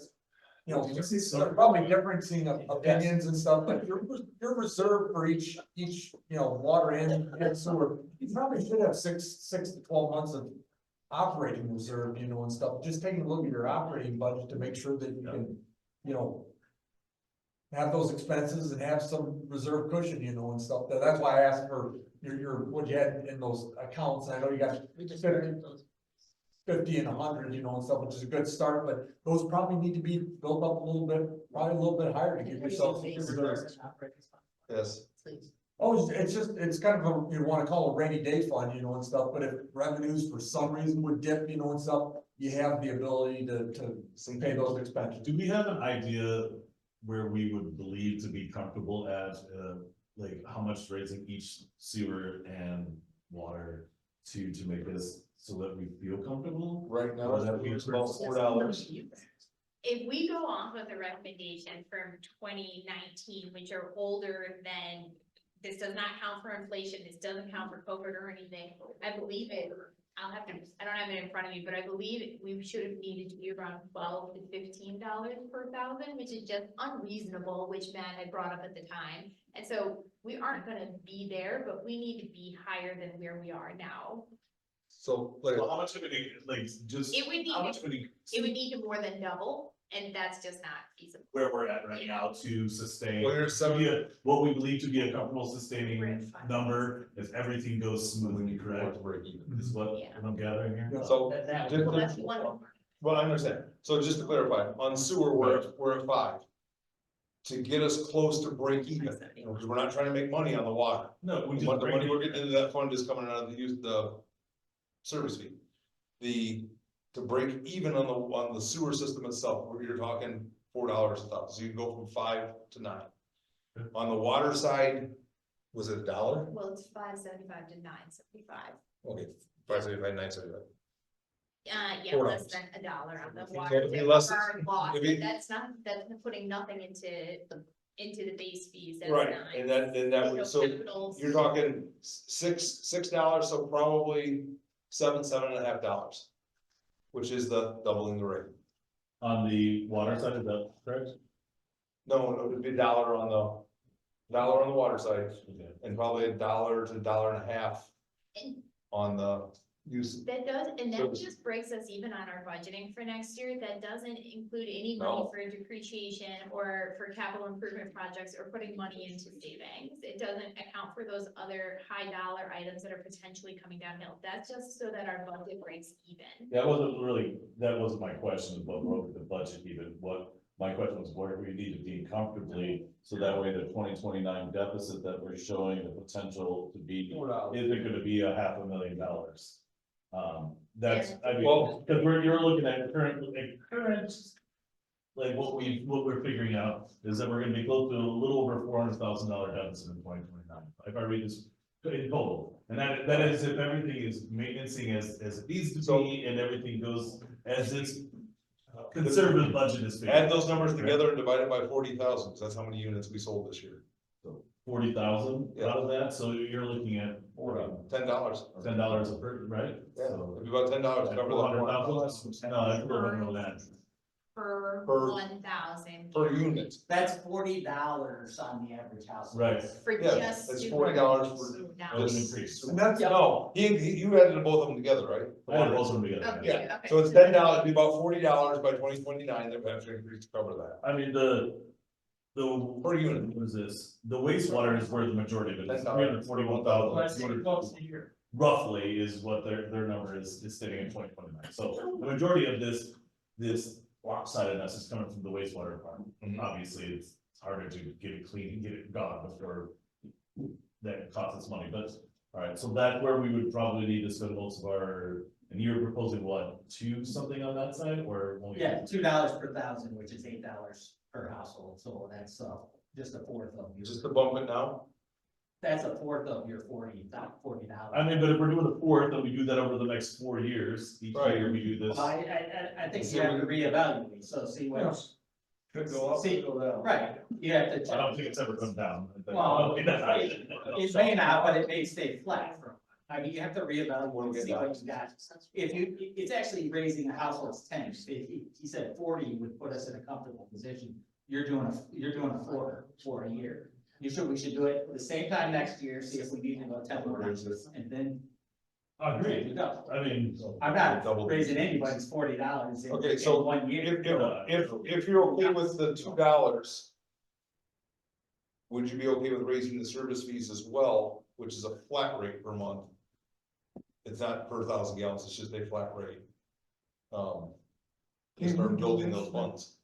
You know, there's probably differencing of opinions and stuff, but your reserve for each, you know, water and sewer. You probably should have six to 12 months of operating reserve, you know, and stuff, just taking a look at your operating budget to make sure that you can, you know. Have those expenses and have some reserve cushion, you know, and stuff, that's why I asked for your, what you had in those accounts, and I know you got We just. 50 and 100, you know, and stuff, which is a good start, but those probably need to be built up a little bit, probably a little bit higher to give yourself some reserves. Yes. Please. Oh, it's kind of a, you wanna call a rainy day fund, you know, and stuff, but if revenues for some reason would dip, you know, and stuff, you have the ability to pay those expenses. Do we have an idea where we would believe to be comfortable at, like how much raising each sewer and water to make this so that we feel comfortable? Right now, Or that that we means about $4. if we go off of the recommendation from 2019, which are older than, this does not count for inflation, this doesn't count for COVID or anything, I believe it, I don't have it in front of me, but I believe we should have needed to be around $12 to $15 per thousand, which is just unreasonable, which Matt had brought up at the time. And so we aren't gonna be there, but we need to be higher than where we are now. So, like, Well, how much would it, like, just, It would how need, much would it, it would need to more than double, and that's just not feasible. where we're at right now to sustain? well, you're To seven, be what we believe to be a comfortable sustaining We're at 5. number, if everything goes smoothly, correct? Is what Yeah. I'm gathering here? so, That just- Well, that's one. well, I understand, so just to clarify, on sewer, we're at 5. To get us close to break even, you know, because we're not trying to make money on the water. No, we The just. money we're getting into that fund is coming out of the service fee. To break even on the sewer system itself, where you're talking $4 a thousand, so you can go from 5 to 9. On the water side, was it $1? Well, it's $5.75 to $9.75. Okay, 5.75, 9.75. Yeah, $4. less than $1 on the So water. it'd be to less- cover our loss, it'd be- but that's putting nothing into the base fees, that's Right, not. and that There's no would, so capitals. you're talking $6, so probably $7.50. Which is the doubling the rate. On the water side, is that correct? No, it would be $1 on the water side, Okay. and probably $1 to $1.50 And on the use. that does, and that Service. just breaks us even on our budgeting for next year, that doesn't include any money No. for depreciation or for capital improvement projects or putting money into savings. It doesn't account for those other high dollar items that are potentially coming downhill, that's just so that our budget breaks even. That wasn't my question, what broke the budget even, my question was where we need to be comfortably, so that way the 2029 deficit that we're showing the potential to be, isn't gonna be $500,000. That's, I mean, Well- because you're looking at current, like what we're figuring out is that we're gonna be close to a little over $400,000 deficit in 2029. If I read this in total, and that is if everything is maintaining as it needs to be and everything goes as its conservative budget is. figured. Add those numbers together and divide it by 40,000, because that's how many units we sold this year. 40,000 Yeah. out of that, so you're looking at $10. $10 a per, right? Yeah, So, it'd be about $10 to cover the 400,000? No, that's a little bit more than that. Per Per- 1,000. per unit. That's $40 on the average house. Right. For Yeah, just. it's sewer. $40 for So now- That was an increase. And that's, No, you added both of them together, right? I had both of them together. Okay, Yeah, okay. so it's $10, it'd be about $40 by 2029 that we have to increase to cover that. I mean, the Per unit. what is this? The wastewater is where the majority of it is, $10. 341,000. Roughly is what their number is sitting in 2029. So the majority of this lopsidedness is coming from the wastewater department. Mhm. Obviously, it's harder to get it clean and get it gone before that costs us money, but, all right, so that's where we would probably need to spend most of our, and you're proposing what, 2 something on that side, or? only- Yeah, $2 per thousand, which is $8 per household, so that's, just a fourth of your, Just to bump it now? that's a fourth of your $40. I mean, but if we're doing a fourth, then we do that over the next 4 years, each Right. year we do this. Well, I think you have to reevaluate, so see what, Could go up, See, could go down. Right, you have to. I don't think it's ever come down. Well, it may not, but it may stay flat for, I mean, you have to reevaluate and see what you got. If you, it's actually raising the household's tank, he said 40 would put us in a comfortable position. You're doing a floor for a year. We should do it at the same time next year, see if we need to go 10 more, and then. I there agree. you go. I mean. I'm not raising anybody's $40 Okay, so in 1 year. if you're okay with the $2. Would you be okay with raising the service fees as well, which is a flat rate per month? It's not per 1,000 gallons, it's just a flat rate. To start building those funds.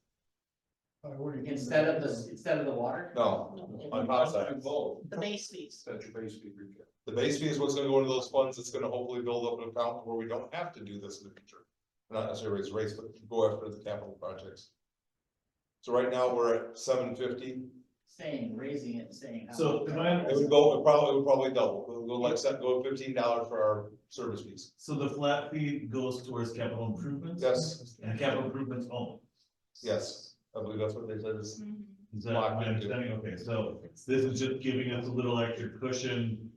Instead of the water? No, on top side. The base fees. That's your base fee recap. The base fee is what's gonna go into those funds, it's gonna hopefully build up an account where we don't have to do this in the future. Not necessarily raise rates, but go after the capital projects. So right now, we're at $750, Raising it and saying. how So, much- it would probably double, we'll go like go $15 for our service fees. So the flat fee goes towards capital improvements? Yes, And capital improvements only? yes, I believe that's what they said is. Is that my understanding? Okay, so this is just giving us a little extra cushion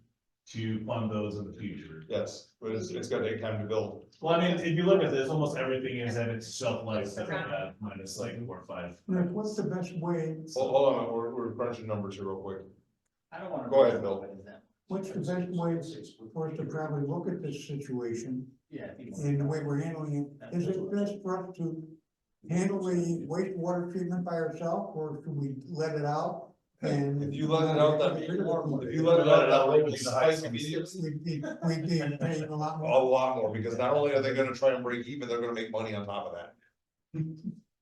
to fund those in the future. Yes, but it's gonna take time to build. Well, I mean, if you look at this, almost everything is at its shelf life, stuff like that, minus like 4 or 5. Rick, what's the best way, Hold on, we're crunching numbers here real quick. I don't wanna. Go ahead, Bill. what's the best way for us to probably look at this situation Yeah. if you want. and the way we're handling it? Is it best for us to handle the wastewater treatment by ourselves, or should we let it out? And If you let it out, if you let it out, that rate will spike immediately. We'd be paying a lot A more. lot more, because not only are they gonna try and break even, they're gonna make money on top of that.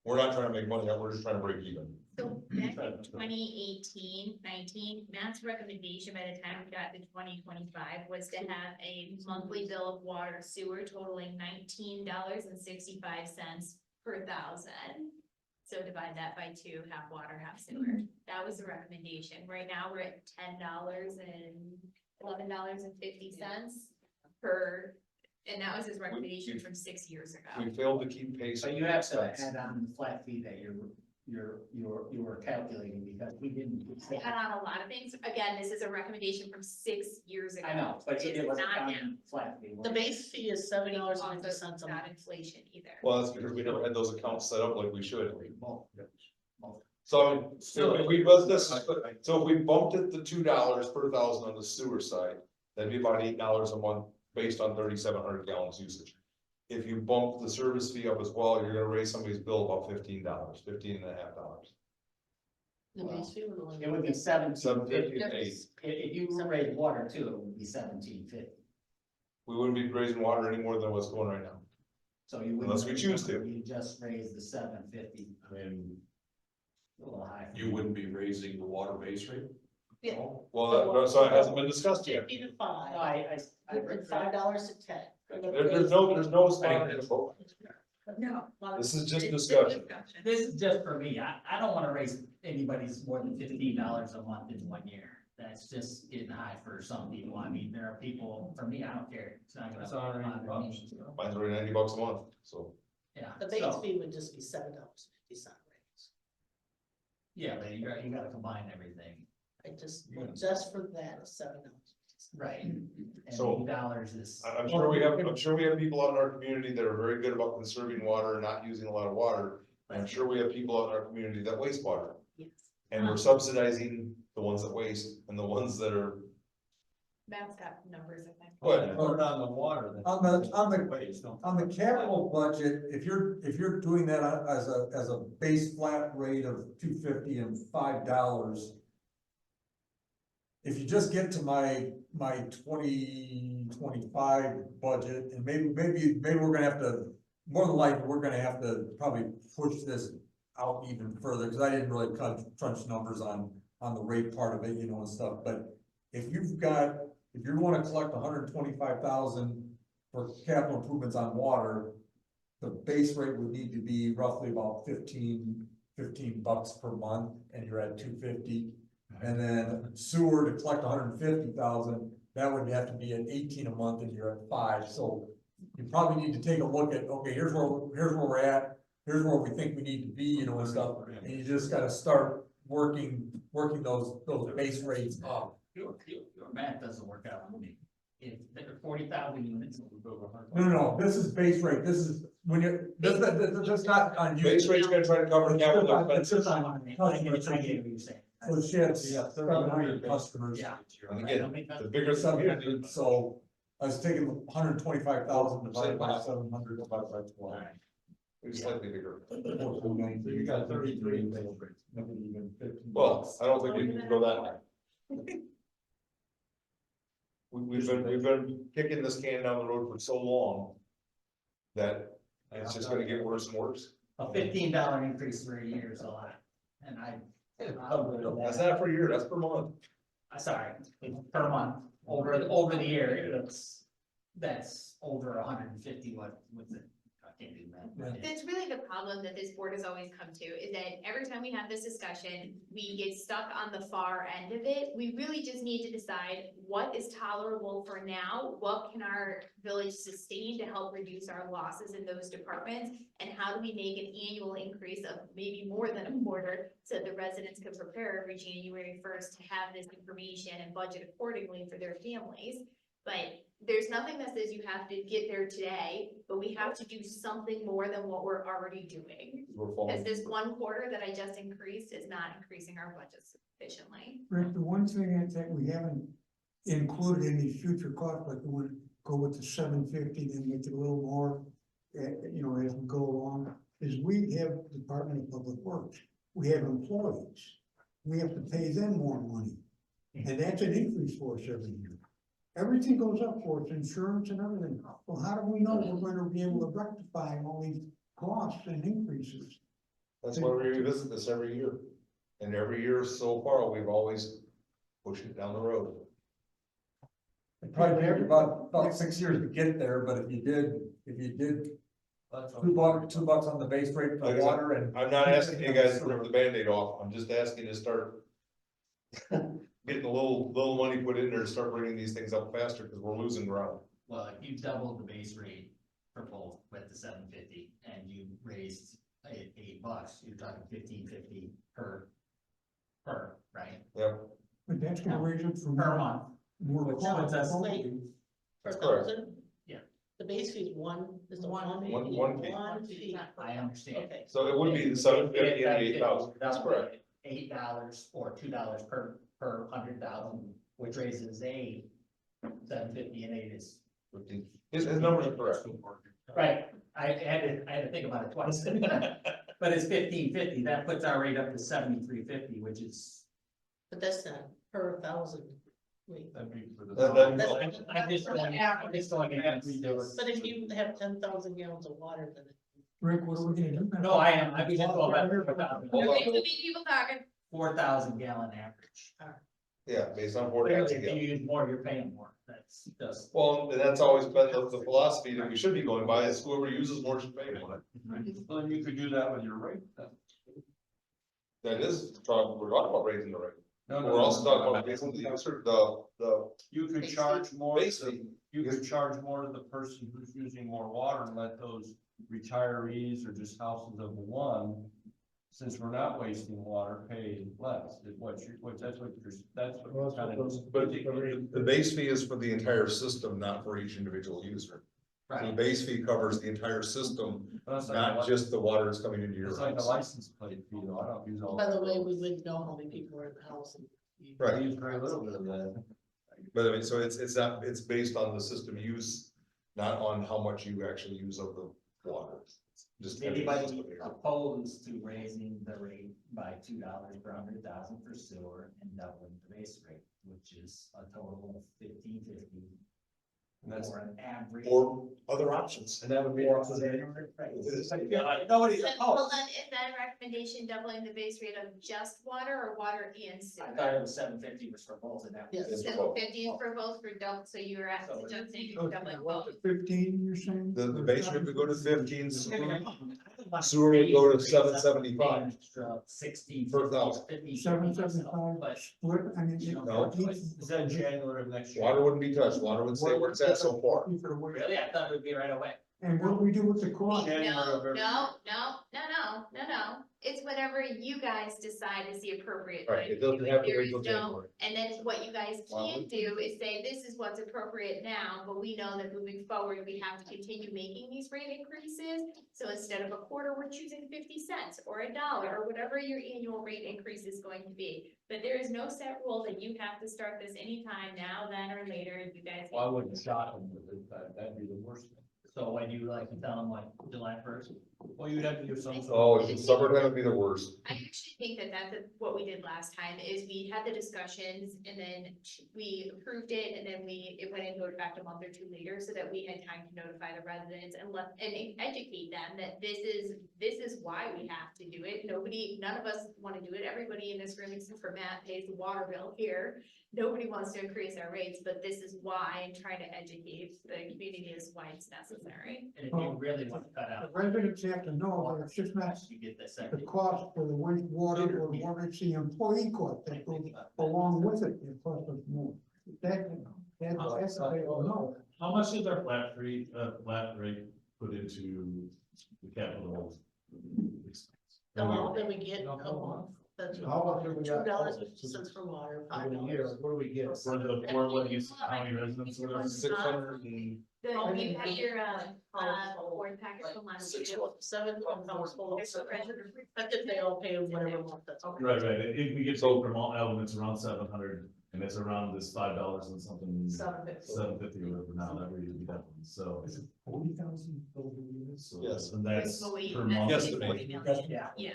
We're not trying to make money, we're just trying to break even. So back in 2018-19, Matt's recommendation by the time we got to 2025 was to have a monthly bill of water sewer totaling $19.65 per 1,000. So divide that by 2, half water, half sewer. That was the recommendation. Right now, we're at $10 and $11.50 per, and that was his recommendation from 6 years ago. We failed to keep pace. So you have to add on the flat fee that you were calculating because we didn't. Add on a lot of things. Again, this is a recommendation from 6 years ago. I know, but it It's was not on now. flat fee. The base fee is But it's $7.50 also a not month. inflation either. Well, that's because we never had those accounts set up like we should. Well, So, so if we was this, so if we bumped it to $2 per 1,000 on the sewer side, that'd be about $8 a month based on 3,700 gallons usage. If you bump the service fee up as well, you're gonna raise somebody's bill about $15, $15.50. The base fee would only. It would be 1750. $7.50 and $8. If you raise water too, it would be 1750. We wouldn't be raising water any more than what's going right now. So you wouldn't. Unless we choose to. You just raise the 750. I mean, A little high. You wouldn't be raising the water base rate? Yeah. Well, so it hasn't been discussed yet. 50 to No, 5, I $5 to 10. There's no spot in the vote. No. This is just discussion. This is just for me. I don't wanna raise anybody's more than $15 a month in 1 year. That's just getting high for some people. I mean, there are people, for me, I don't care. It's not gonna. It's already bother me. Mine's already $90 a month, so. Yeah. The base so- fee would just be $7.50 raise. Yeah, but you gotta combine everything. I just Yeah. for that, it's $7. Right. And So- $8 is. I'm sure we have people out in our community that are very good about conserving water and not using a lot of water. I'm sure we have people out in our community that waste water, Yes. and we're subsidizing the ones that waste and the ones that are. Matt's got numbers, I think. Go ahead. Put it on the water. then. On the Waste, don't- On the capital budget, if you're doing that as a base flat rate of $2.50 and $5. If you just get to my 2025 budget, and maybe we're gonna have to, more than likely, we're gonna have to probably push this out even further, because I didn't really crunch numbers on the rate part of it, and stuff, but if you wanna collect 125,000 for capital improvements on water, the base rate would need to be roughly about $15 per month, and you're at $2.50. And then sewer to collect 150,000, that would have to be at 18 a month, and you're at $5. So you probably need to take a look at, okay, here's where we're at. here's where we think we need to be, you know, and stuff, and you just gotta start working those base rates up. Your math doesn't work out for me. If there are 40,000 units. No, this is base rate, this is, when you, that's not on you. Base rate's gonna try to cover capital It's expenses. just on I get customers. what you're saying. So she has 700 customers. Yeah. And again, the bigger the Something, community, so I was taking 125,000 divided by 700 divided by 12. it's slightly bigger. So you got 33 base rates, maybe even 15. Well, I don't think we can go that high. We've been kicking this can down the road for so long that it's just gonna get worse and worse. A $15 increase for a year is a lot, and I'll go to That's that. not per year, that's per month. Sorry, per month, over the year, that's over 150, what was it? I can't do that. That's really the problem that this board has always come to, is that every time we have this discussion, we get stuck on the far end of it. We really just need to decide what is tolerable for now, what can our village sustain to help reduce our losses in those departments, and how do we make an annual increase of maybe more than a quarter, so the residents can prepare every January 1st to have this information and budget accordingly for their families. But there's nothing that says you have to get there today, but we have to do something more than what we're already doing. We're Because falling. this one quarter that I just increased is not increasing our budget sufficiently. Rick, the one thing that we haven't included in these future costs, like we want to go with the 750, then make it a little more, you know, as we go along, is we have Department of Public Works. We have employees. We have to pay them more money. And that's an increase for us every year. Everything goes up for us, insurance and everything. Well, how do we know we're gonna be able to rectify all these costs and increases? That's why we revisit this every year. And every year so far, we've always pushed it down the road. It probably took you about 6 years to get there, but if you did $2 on the base rate for Like I the said, water and. I'm not asking you guys to rip the Band-Aid off, I'm just asking to start getting a little money put in there to start bringing these things up faster, because we're losing ground. Well, if you doubled the base rate for both with the 750 and you raised $8, you're talking 1550 per, right? Yep, But that's gonna raise it from. Per month. More Which costs. puts us late. Per That's correct. thousand? Yeah. The base fee is is the One one. fee. fee. One fee. One fee. I understand. Okay. so it would be the 750 and the 8,000, that's correct. $8 or $2 per 100,000, which raises 750 and 8 is. His numbers are correct. Right, I had to think about it twice. But it's 1550, that puts our rate up to 7350, which is. But that's not per thousand. Wait, That- I'm just going against. but if you have 10,000 gallons of water, then. Rick, what are we gonna do? No, I am, I was just going by 4,000. Hold on. Okay, so many people talking. 4,000 gallon average. Yeah, based on Clearly, 4,000 if you gallons. use more, you're paying more, that's just. Well, and that's always been the philosophy that we should be going by, is whoever uses more should pay more. Well, you could do that with your rate then. That is, we're talking about raising the rate. No, We're also talking about raising the You could charge more, base fee. you could charge more to the person who's using more water and let those retirees or just houses of one, since we're not wasting water, pay less. That's what you're kind of. But the base fee is for the entire system, not for each individual user. So the Right, base fee covers the entire system, That's like not a just the water that's coming into your It's like a house. license plate fee, though. I don't use all. By the way, we wouldn't know how many people are in the house. And Right. I use very little bit of that. But I mean, so it's not, it's based on the system use, not on how much you actually use of the water. Just. anybody opposed to raising the rate by $2 per 100,000 for sewer and doubling the base rate, which is a total of 1550 And that's, for an average. Or other options. and that would be. Nobody's Well, opposed. then, is that a recommendation doubling the base rate of just water or water and sewer? I thought it was 750 was for both and that. Yes. It's for So both. 50 is for both for double, so you were at So- suggesting Okay, doubling what, both. 15, you're saying? The base rate would go to 15, Sewer sewer would go to 775. 16. Per thousand. 775 But split, I mean. No. Is that January of next year? water wouldn't be touched, water would stay where it's at so far. really, I thought it would be right away. And what do we do with the cost? No. It's whatever you guys decide is the appropriate time. Right, it to do doesn't have to There wait is till no- January. And then what you guys can do is say, this is what's appropriate now, but we know that moving forward, we have to continue making these rate increases. So instead of a quarter, we're choosing 50 cents or $1 or whatever your annual rate increase is going to be. But there is no set rule that you have to start this anytime now, then, or later. You guys. Well, I wouldn't shock them with it, that'd be the worst thing. So when you like to tell them like July 1st? Well, you'd have to do some. Oh, it's in summertime would be the worst. I actually think that what we did last time is we had the discussions and then we approved it and then it went into effect a month or two later so that we had time to notify the residents and educate them that this is why we have to do it. None of us want to do it. Everybody in this room, except for Matt, pays the water bill here. Nobody wants to increase our rates, but this is why, and trying to educate the community is why it's necessary. And if you really want to cut The out. residents have to know that it's just not You get the the second. cost for the wastewater or water, it's the employee cost that goes along with it, it costs us more. That's what they don't know. How much is our flat rate put into the capital expense? The amount that we get a month, that's How much do we got? $2.50 for water, $5. What do we get? For the four Legacy County residents, or whatever? 600 and. You had your, board packet from last week. 7 households. That's if they all pay whatever month that's. okay. Right, if we get sold from all elements around 700, and it's around this $5 and something, $7.50. 750 or whatever now, that would be that one, so. 40,000 total units? so- Yes. And that's Fully- per that's month. Yes, fully the- 40 million. Yeah. Yeah.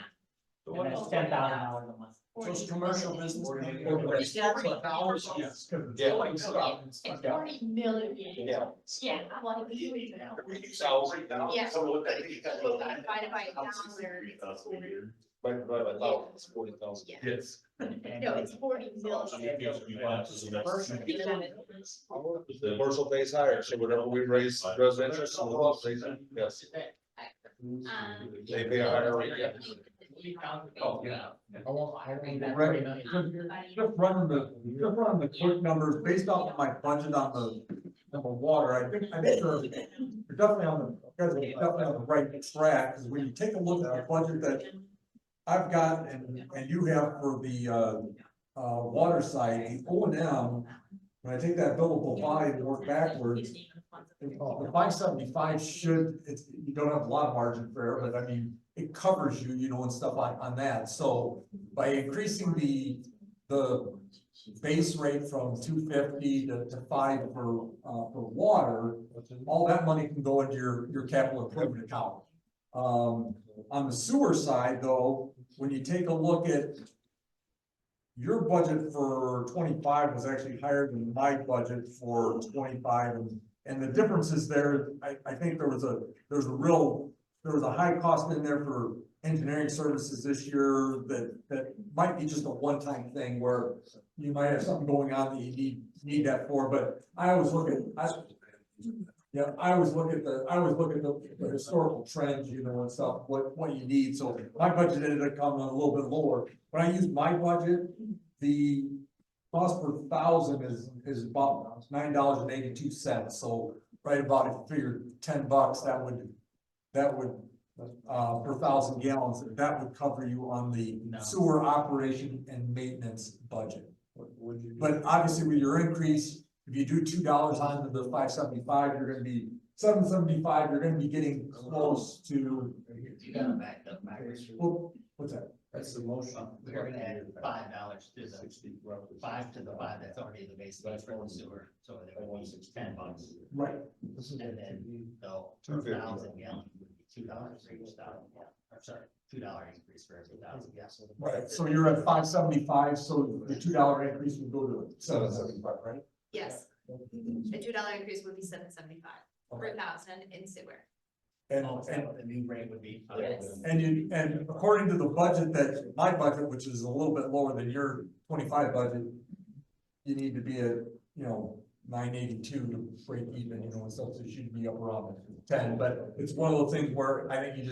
And that's $10,000 a month. So it's commercial business. Yeah. Yeah. It's 40 million. Yeah. Yeah, I'm like, we do it now. Yeah. Divided by $1. It's 40,000. Yeah. Yes. No, it's 40 million. The commercial pays higher, so whatever we raise residential, someone else raises, yes, they pay a higher rate, yeah. Oh, yeah. Right, just running the quick numbers based off of my budget on the water, I think we're definitely on the right track, because when you take a look at the budget that I've got and you have for the water side, the O and M, when I take that billable volume and work backwards, the 575 you don't have a lot of margin for error, but I mean, it covers you, and stuff on that. So by increasing the base rate from 250 to 5 for water, all that money can go into your capital improvement account. On the sewer side, though, when you take a look at your budget for 25 was actually higher than my budget for 25, and the difference is there. I think there was a high cost in there for engineering services this year that might be just a one-time thing where you might have something going on that you need that for. But I always look at the historical trends, and stuff, what you need. So my budget ended up coming a little bit lower. When I use my budget, the cost per thousand is about $9.82. So right about, if you figure $10, that would per 1,000 gallons, that would cover you on the sewer operation and maintenance budget. But obviously with your increase, if you do $2 onto the 575, you're gonna be 775, you're gonna be getting close to, You gotta back up, backwards. well, what's that? That's the motion. We're gonna add $5 to the 5 to the 5 that's already the base rate for the sewer, so that would be $10. Right. And then the 2,000 gallons would be $2 for each 1,000 gallon, or sorry, $2 increase for every 1,000 gallons. Right, so you're at 575, so the $2 increase would go to 775, right? Yes, the $2 increase would be $7.75 per thousand in sewer. And, Oh, is that what the new rate would be? Yes. and according to the budget my budget, which is a little bit lower than your 25 budget, you need to be at, 982 to break even, and stuff, so you should be up around 10, but it's one of those things where I think you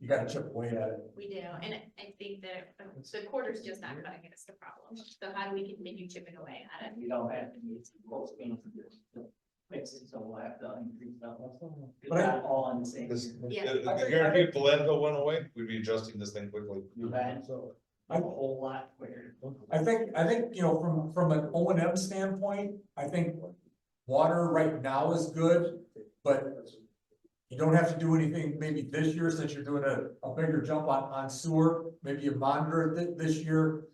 gotta chip away at it. We do, and I think that the quarter's just not cutting us the problem. So how do we continue chipping away at it? You don't have to use most. fix it, so we'll have to increase that. It's But I- not all on the same. This, Yeah. the guarantee if the landfill went away, we'd be adjusting this thing quickly. You bet. A whole lot quicker. I think, you know, from an O and M standpoint, I think water right now is good, but you don't have to do anything maybe this year since you're doing a bigger jump on sewer. Maybe you monitor it this year.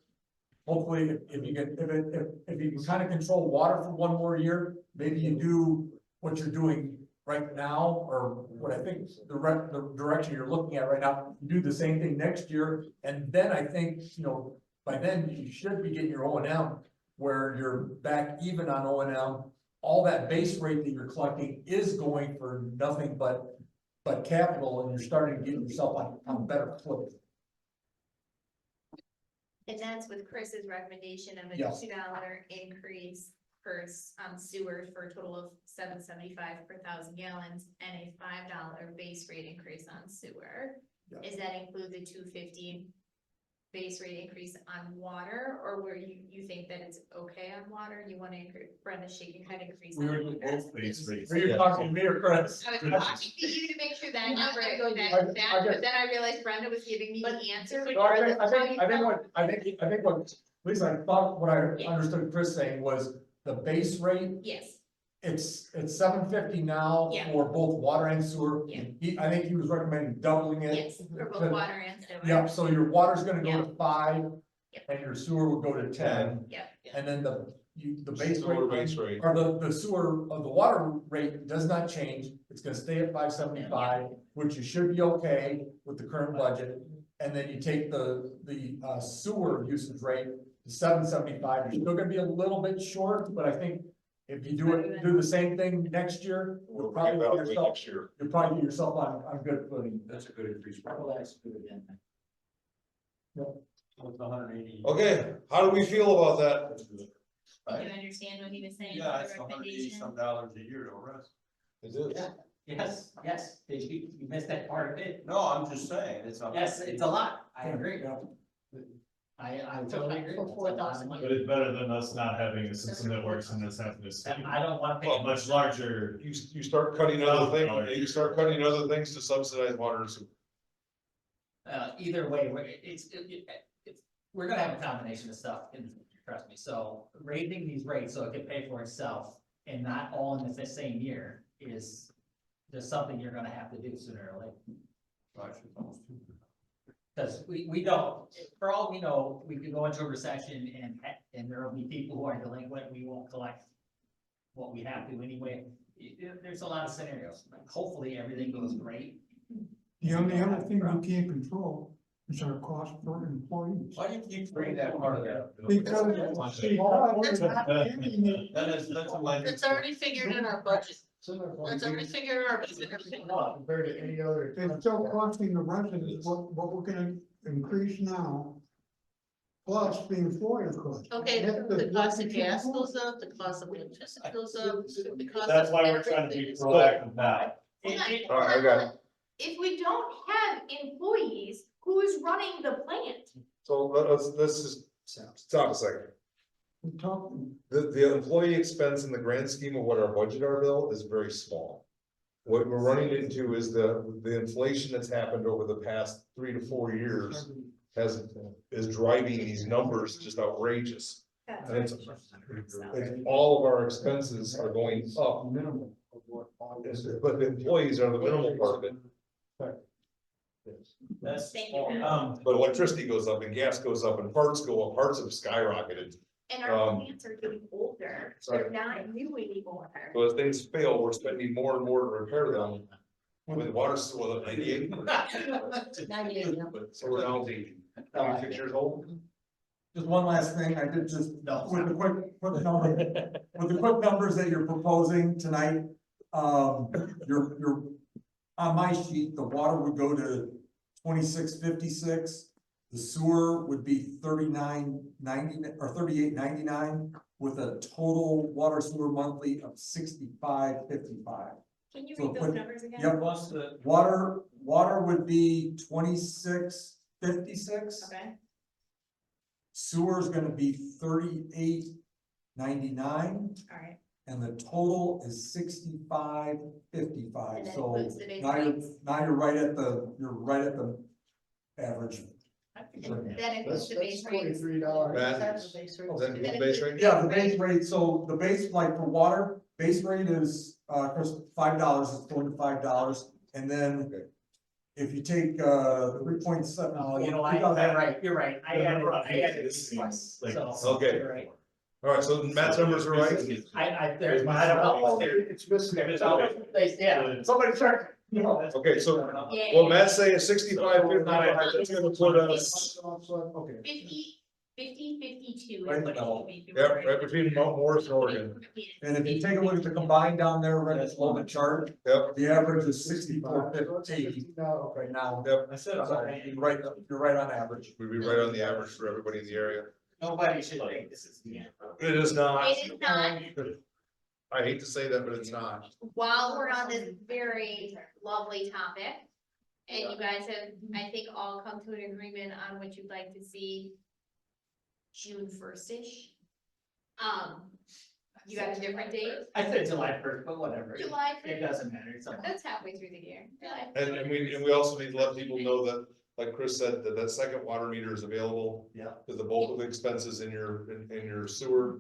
Hopefully, if you can, if you can kind of control water for one more year, maybe you do what you're doing right now, or what I think the direction you're looking at right now, you do the same thing next year. And then I think, you know, by then you should be getting your O and M where you're back even on O and M. All that base rate that you're collecting is going for nothing but capital, and you're starting to get yourself on better footing. And that's with Chris's recommendation of a Yes. $2 increase for sewer for a total of $7.75 per 1,000 gallons and a $5 base rate increase on sewer. Yeah. Is that include the $2.50 base rate increase on water, or where you think that it's okay on water? You want to increase, Brenda's shaking head increase? We on were water? both base rates. Are you talking to me or Chris? I was talking to you to make sure that number, I but then I realized Brenda was giving me the answer. No, I think what, at least I thought what I understood Chris saying was the base rate, Yes, it's $7.50 now Yeah. for both water and sewer. Yeah. I think he was recommending doubling it. yes, for both water and sewer. Yep, so your water's gonna go to 5, Yep. and your sewer will go to 10. Yep. And then the base Sewer rate, base rate. or the sewer, of the water rate does not change, it's gonna stay at $5.75, which you should be okay with the current budget. And then you take the sewer usage rate to $7.75, you're still gonna be a little bit short, but I think if you do the same thing next year, We'll you'll bring it probably back get yourself, next year. you'll probably get yourself on good footing. That's a good increase. Well, that's good again. With the 180. Okay, how do we feel about that? Do you understand what he was saying? Yeah, the it's $180 recommendation? some dollars a year, don't rest. It is. Yeah. Yes, did you missed that part of it? No, I'm just saying, it's a. Yes, it's a lot, I agree, Yeah. I totally agree. For 4,000. But it's better than us not having a system that works and us having to spend I don't wanna a pay. much larger. You start cutting other things, you start cutting other things to subsidize water and sewer. Either way, we're gonna have a combination of stuff in the future, trust me, so raising these rates so it can pay for itself and not all in the same year is just something you're gonna have to do sooner or later. Cause we don't, for all we know, we could go into a recession and there will be people who are delinquent, we won't collect what we have to anyway. There's a lot of scenarios, hopefully everything goes great. The only other thing we can't control is our cost per employees. Why do you keep bringing that part of that? Because That's a line. It's already figured in our budget. It's already figured in our budget. Compared to any other. it's still costing the residents what we're gonna increase now. Plus the employer cost. Okay, That's the cost of gas goes up, the cost of electricity goes up, the cost of. That's why we're trying to be everything is proactive now. Hold on, All right, I got it. If we don't have employees, who's running the plant? So let's just stop a second. We're talking, The employee expense in the grand scheme of what our budget are, Bill, is very small. What we're running into is the inflation that's happened over the past 3 to 4 years is driving these numbers just outrageous. And it's all of our expenses are going up, Minimum. but the employees are the minimal part of it. That's. Thank you. But electricity goes up and gas goes up and parts go up, parts have skyrocketed. And our plants are getting older, they're not new anymore. So as things fail, we're spending more and more to repair them. With water still at 98. 98, yeah. So we're now 26 years old. Just one last thing, I did just, No. with the quick numbers that you're proposing tonight, you're, on my sheet, the water would go to 2656. The sewer would be 39.90 or 38.99 with a total water sewer monthly of 65.55. Can you So read those quick- numbers again? Yep, Plus the, water would be 26.56. Okay, Sewer is gonna be 38.99, all right, and the total is 65.55. And that So includes the base now you're, rates. now you're right at the average. And that includes the base rates. Matt, That's the base rate. is that include the base rate? Yeah, the base rate, so the base, like for water, base rate is, Chris, $5, it's going to $5, and then Okay. if you take, 3.7. Oh, you know, you're right, I added this twice, Like, so. okay. You're right. All right, so Matt's numbers are right. I, there's, I don't know. It's missing. Yeah, somebody start, you know. Okay, so, Yeah. well, Matt's saying 65.55, that's gonna put us, Okay. 52 Right is in what the it middle. should be. yep, right between Mount Morris and Oregon. And if you take a look at the combined down there, right, it's on the chart, Yep, the average is 64.50 Okay. right now. yep, I said, So you're right on average. we'd be right on the average for everybody in the area. Nobody should think this is the end. It is not. It is not. I hate to say that, but it's not. While we're on this very lovely topic, and you guys have, I think, all come to an agreement on what you'd like to see June 1st-ish. You got a different date? I said July 1st, but whatever. July It 1st? doesn't matter, it's a month. That's halfway through the year. July And we also need to let people know that, like Chris said, that second water meter is available. Yeah. Because the bulk of the expenses in your sewer.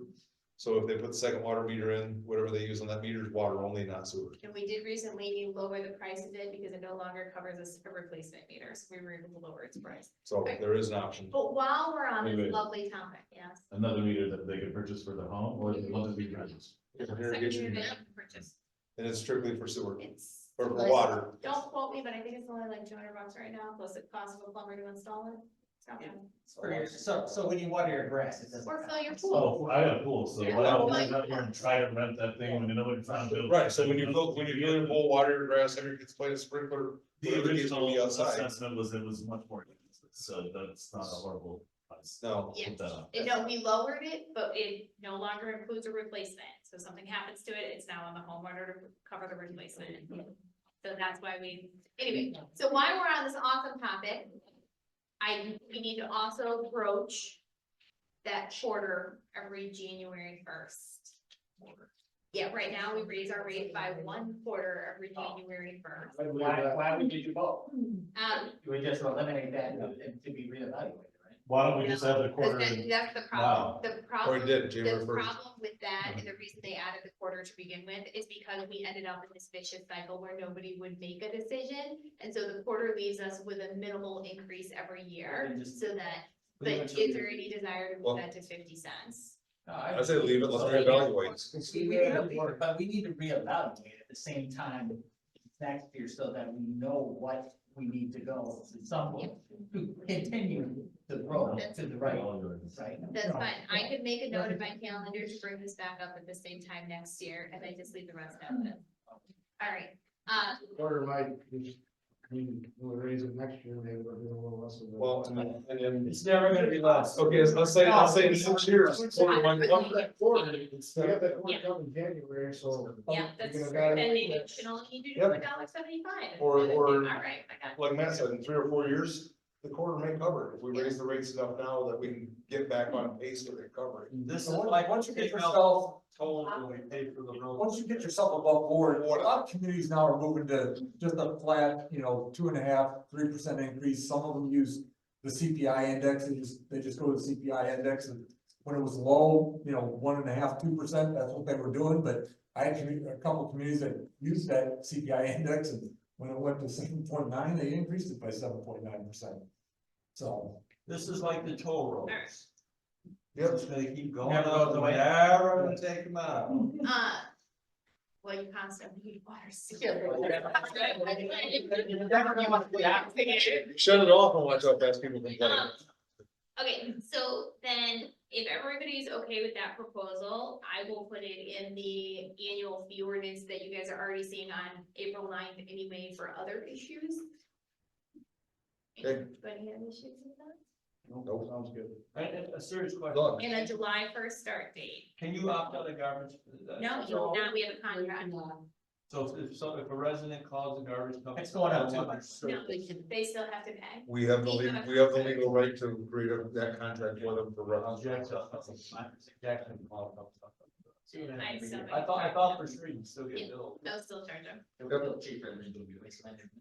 So if they put the second water meter in, whatever they use on that meter is water only, not sewer. And we did recently lower the price of it because it no longer covers a replacement meter, so we were able to lower its price. So there is an option. But while we're on Wait, this wait. lovely topic, yes. Another meter that they could purchase for their home, or the one that we purchased. It's an Second irrigation meter that meter, you can purchase. and it's strictly for sewer It's. or for water. Don't quote me, but I think it's only like $200 right now, plus the cost of a plumber to install it. It's not bad. So when you water your grass, it doesn't. Or fill your pool. Oh, I got a pool, so I Yeah. don't want to try to rent that thing when you know what you're trying to build. Right, so when you fill your bowl, water your grass, have your kids play a sprinkler. The whatever the case may original be outside. assessment was, it was much more, expensive, so that's not a horrible price. No. Yeah. Put that up. And no, we lowered it, but it no longer includes a replacement. So if something happens to it, it's now on the homeowner to cover the replacement. So that's why anyway, so while we're on this awesome topic, we need to also approach that quarter every January 1st. Yeah, right now we raise our rate by 1/4 every January 1st. Why would you do both? Um, We just eliminate that and to be reevaluated, right? Why don't we just have the quarter? That's the Wow. problem. The Or problem. it did, January The 1st. problem with that, and the reason they added the quarter to begin with, is because we ended up in this vicious cycle where nobody would make a decision. And so the quarter leaves us with a minimal increase every year, And just- so that, but is there any desire to Well- move that to 50 cents? I say leave it, let's reevaluate. But we need to reevaluate at the same time next year so that we know what we need to go to to continue the growth to the right, right? That's fine. I could make a note in my calendar to bring this back up at the same time next year, and then just leave the rest out of it. All right, Quarter might, we'll raise it next year, maybe we'll do a little less of it. Well, and then, It's never gonna be less. okay, I'll say in 6 years. quarter might go up. We got that quarter Yeah. coming in January, so. yeah, that's, You're then gonna gotta- maybe you should only need to do Yep. $1.75. Or- All right, I got it. Like Matt said, in 3 or 4 years, the quarter may cover it. If we raise the rates enough now that we can get back on pace with recovery. This is So like, once you get yourself, told when we paid for the road. once you get yourself above board, a lot of communities now are moving to just a flat, 2.5%, 3% increase. Some of them use the CPI index, and they just go to the CPI index, and when it was low, 1.5%, 2%, that's what they were doing, but I had a couple of communities that used that CPI index, and when it went to 7.9, they increased it by 7.9%. So, This is like the toll roads. Yep. It's gonna keep going. Never goes away. Never gonna take them out. Well, you constantly need water. Shut it off and watch how fast people complain. Okay, so then if everybody's okay with that proposal, I will put it in the annual fee ordinance that you guys are already seeing on April 9th anyway for other issues. Okay. Anybody have issues with that? Nope. Sounds good. A serious question. Done. And a July 1st start date. Can you opt out of garbage? No, now we have a contract. So if a resident calls the garbage company. It's going out too "I want much." this service," They still have to pay. We have the legal right to create that contract for them for I'll reference. Jackson called. I still. I thought for sure you'd still get billed. I'll still charge them. Cheaper than waste management.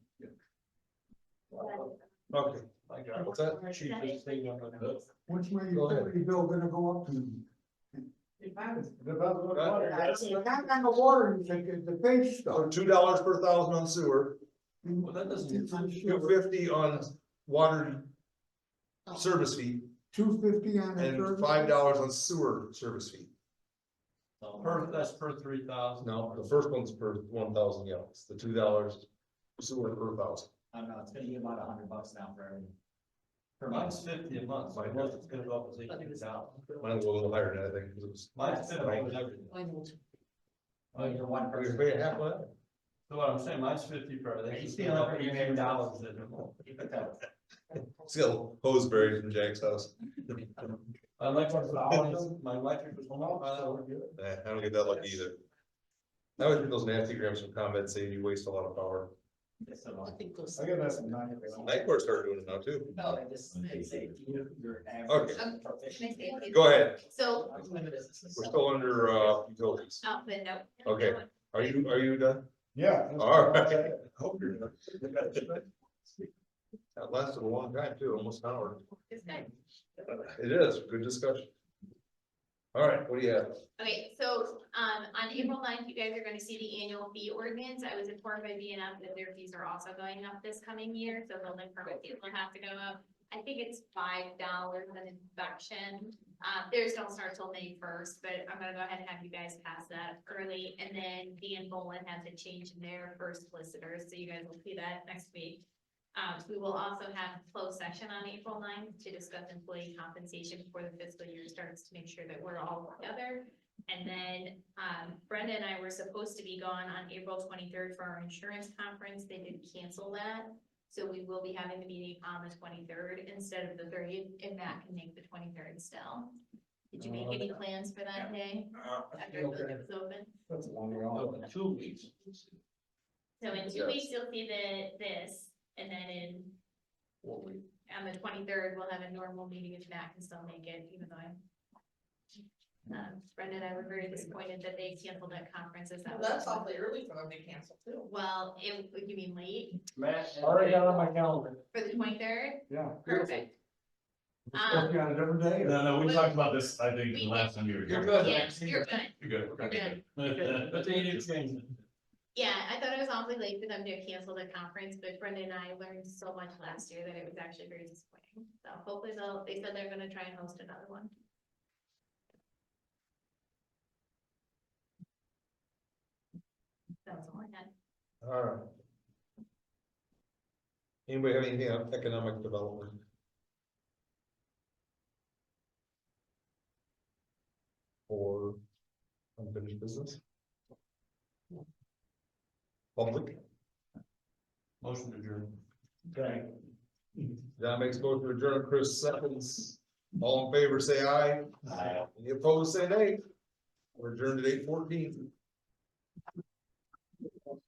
Okay, I got what's that? it. Cheapest thing on the bill. What's my Go ahead. utility bill gonna go up to? Depends on the water. Not on the water, you think, the base So stuff. $2 per thousand on sewer, Well, that doesn't. $2.50 on water service fee, $2.50 on the and service. $5 on sewer service fee. That's per 3,000. No, the first one's per 1,000 gallons, the $2 sewer per thousand. I don't know, it's gonna be about $100 now for everything. Mine's 50 a month, so I know it's gonna go up to 8,000. Mine's a little higher than that, I think, 'cause it was. Mine's 50 with everything. Oh, you're one We person. pay half of that. So what I'm saying, mine's 50 per everything. You It's feel gonna go like up you made $8,000. Keep it down. Still hose buried from Jack's house. My electric was going up, so. I don't get that lucky either. I always get those nasty grams from comments saying you waste a lot of power. I think those. I get that from nine. Nycor started doing it now too. No, they say your Okay. average. Can I say- Go ahead, So, we're still under utilities. oh, but no. Okay. Are you done? Yeah. All right. Hope you're done. That lasted a long time too, almost an hour. It's good. It is, good discussion. All right, what do you have? Okay, so, on April 9th, you guys are gonna see the annual fee ordinance. I was informed by BNF that their fees are also going up this coming year, so building permit fees will have to go up. I think it's $5 an inspection. Theirs don't start till May 1st, but I'm gonna go ahead and have you guys pass that early. And then Dan Bolin has a change in their first solicitors, so you guys will see that next week. We will also have closed session on April 9th to discuss employee compensation before the fiscal year starts to make sure that we're all together. And then, Brenda and I were supposed to be gone on April 23rd for our insurance conference. They did cancel that. So we will be having the meeting on the 23rd instead of the 30th, and Matt can make the 23rd still. Did you make any plans for that day? After the building was open? That's a long way Oh, off. in 2 weeks. So in 2 weeks, you'll see this, and then on the 23rd, we'll have a normal meeting if Matt can still make it, even though Brenda and I were very disappointed that they canceled that conference. Is that Well, that's awfully early for them to cancel too. Well, you mean late Matt. Already got on my calendar, for the 23rd? yeah. Perfect. Supposed to be on a different day. No, we talked about this, I think, the last time you were You're here. good. Yes, you're good. You're good. You're good. But they did change it. Yeah, I thought it was awfully late for them to cancel the conference, but Brenda and I learned so much last year that it was actually very disappointing. So hopefully they said they're gonna try and host another one. That was all I had. All right. Anybody have anything on economic development? Or unfinished business? Public, Motion adjourned. John makes motion to adjourn, Chris seconds. All in favor, say aye. Any opposed, say nay. We're adjourned at 8:14.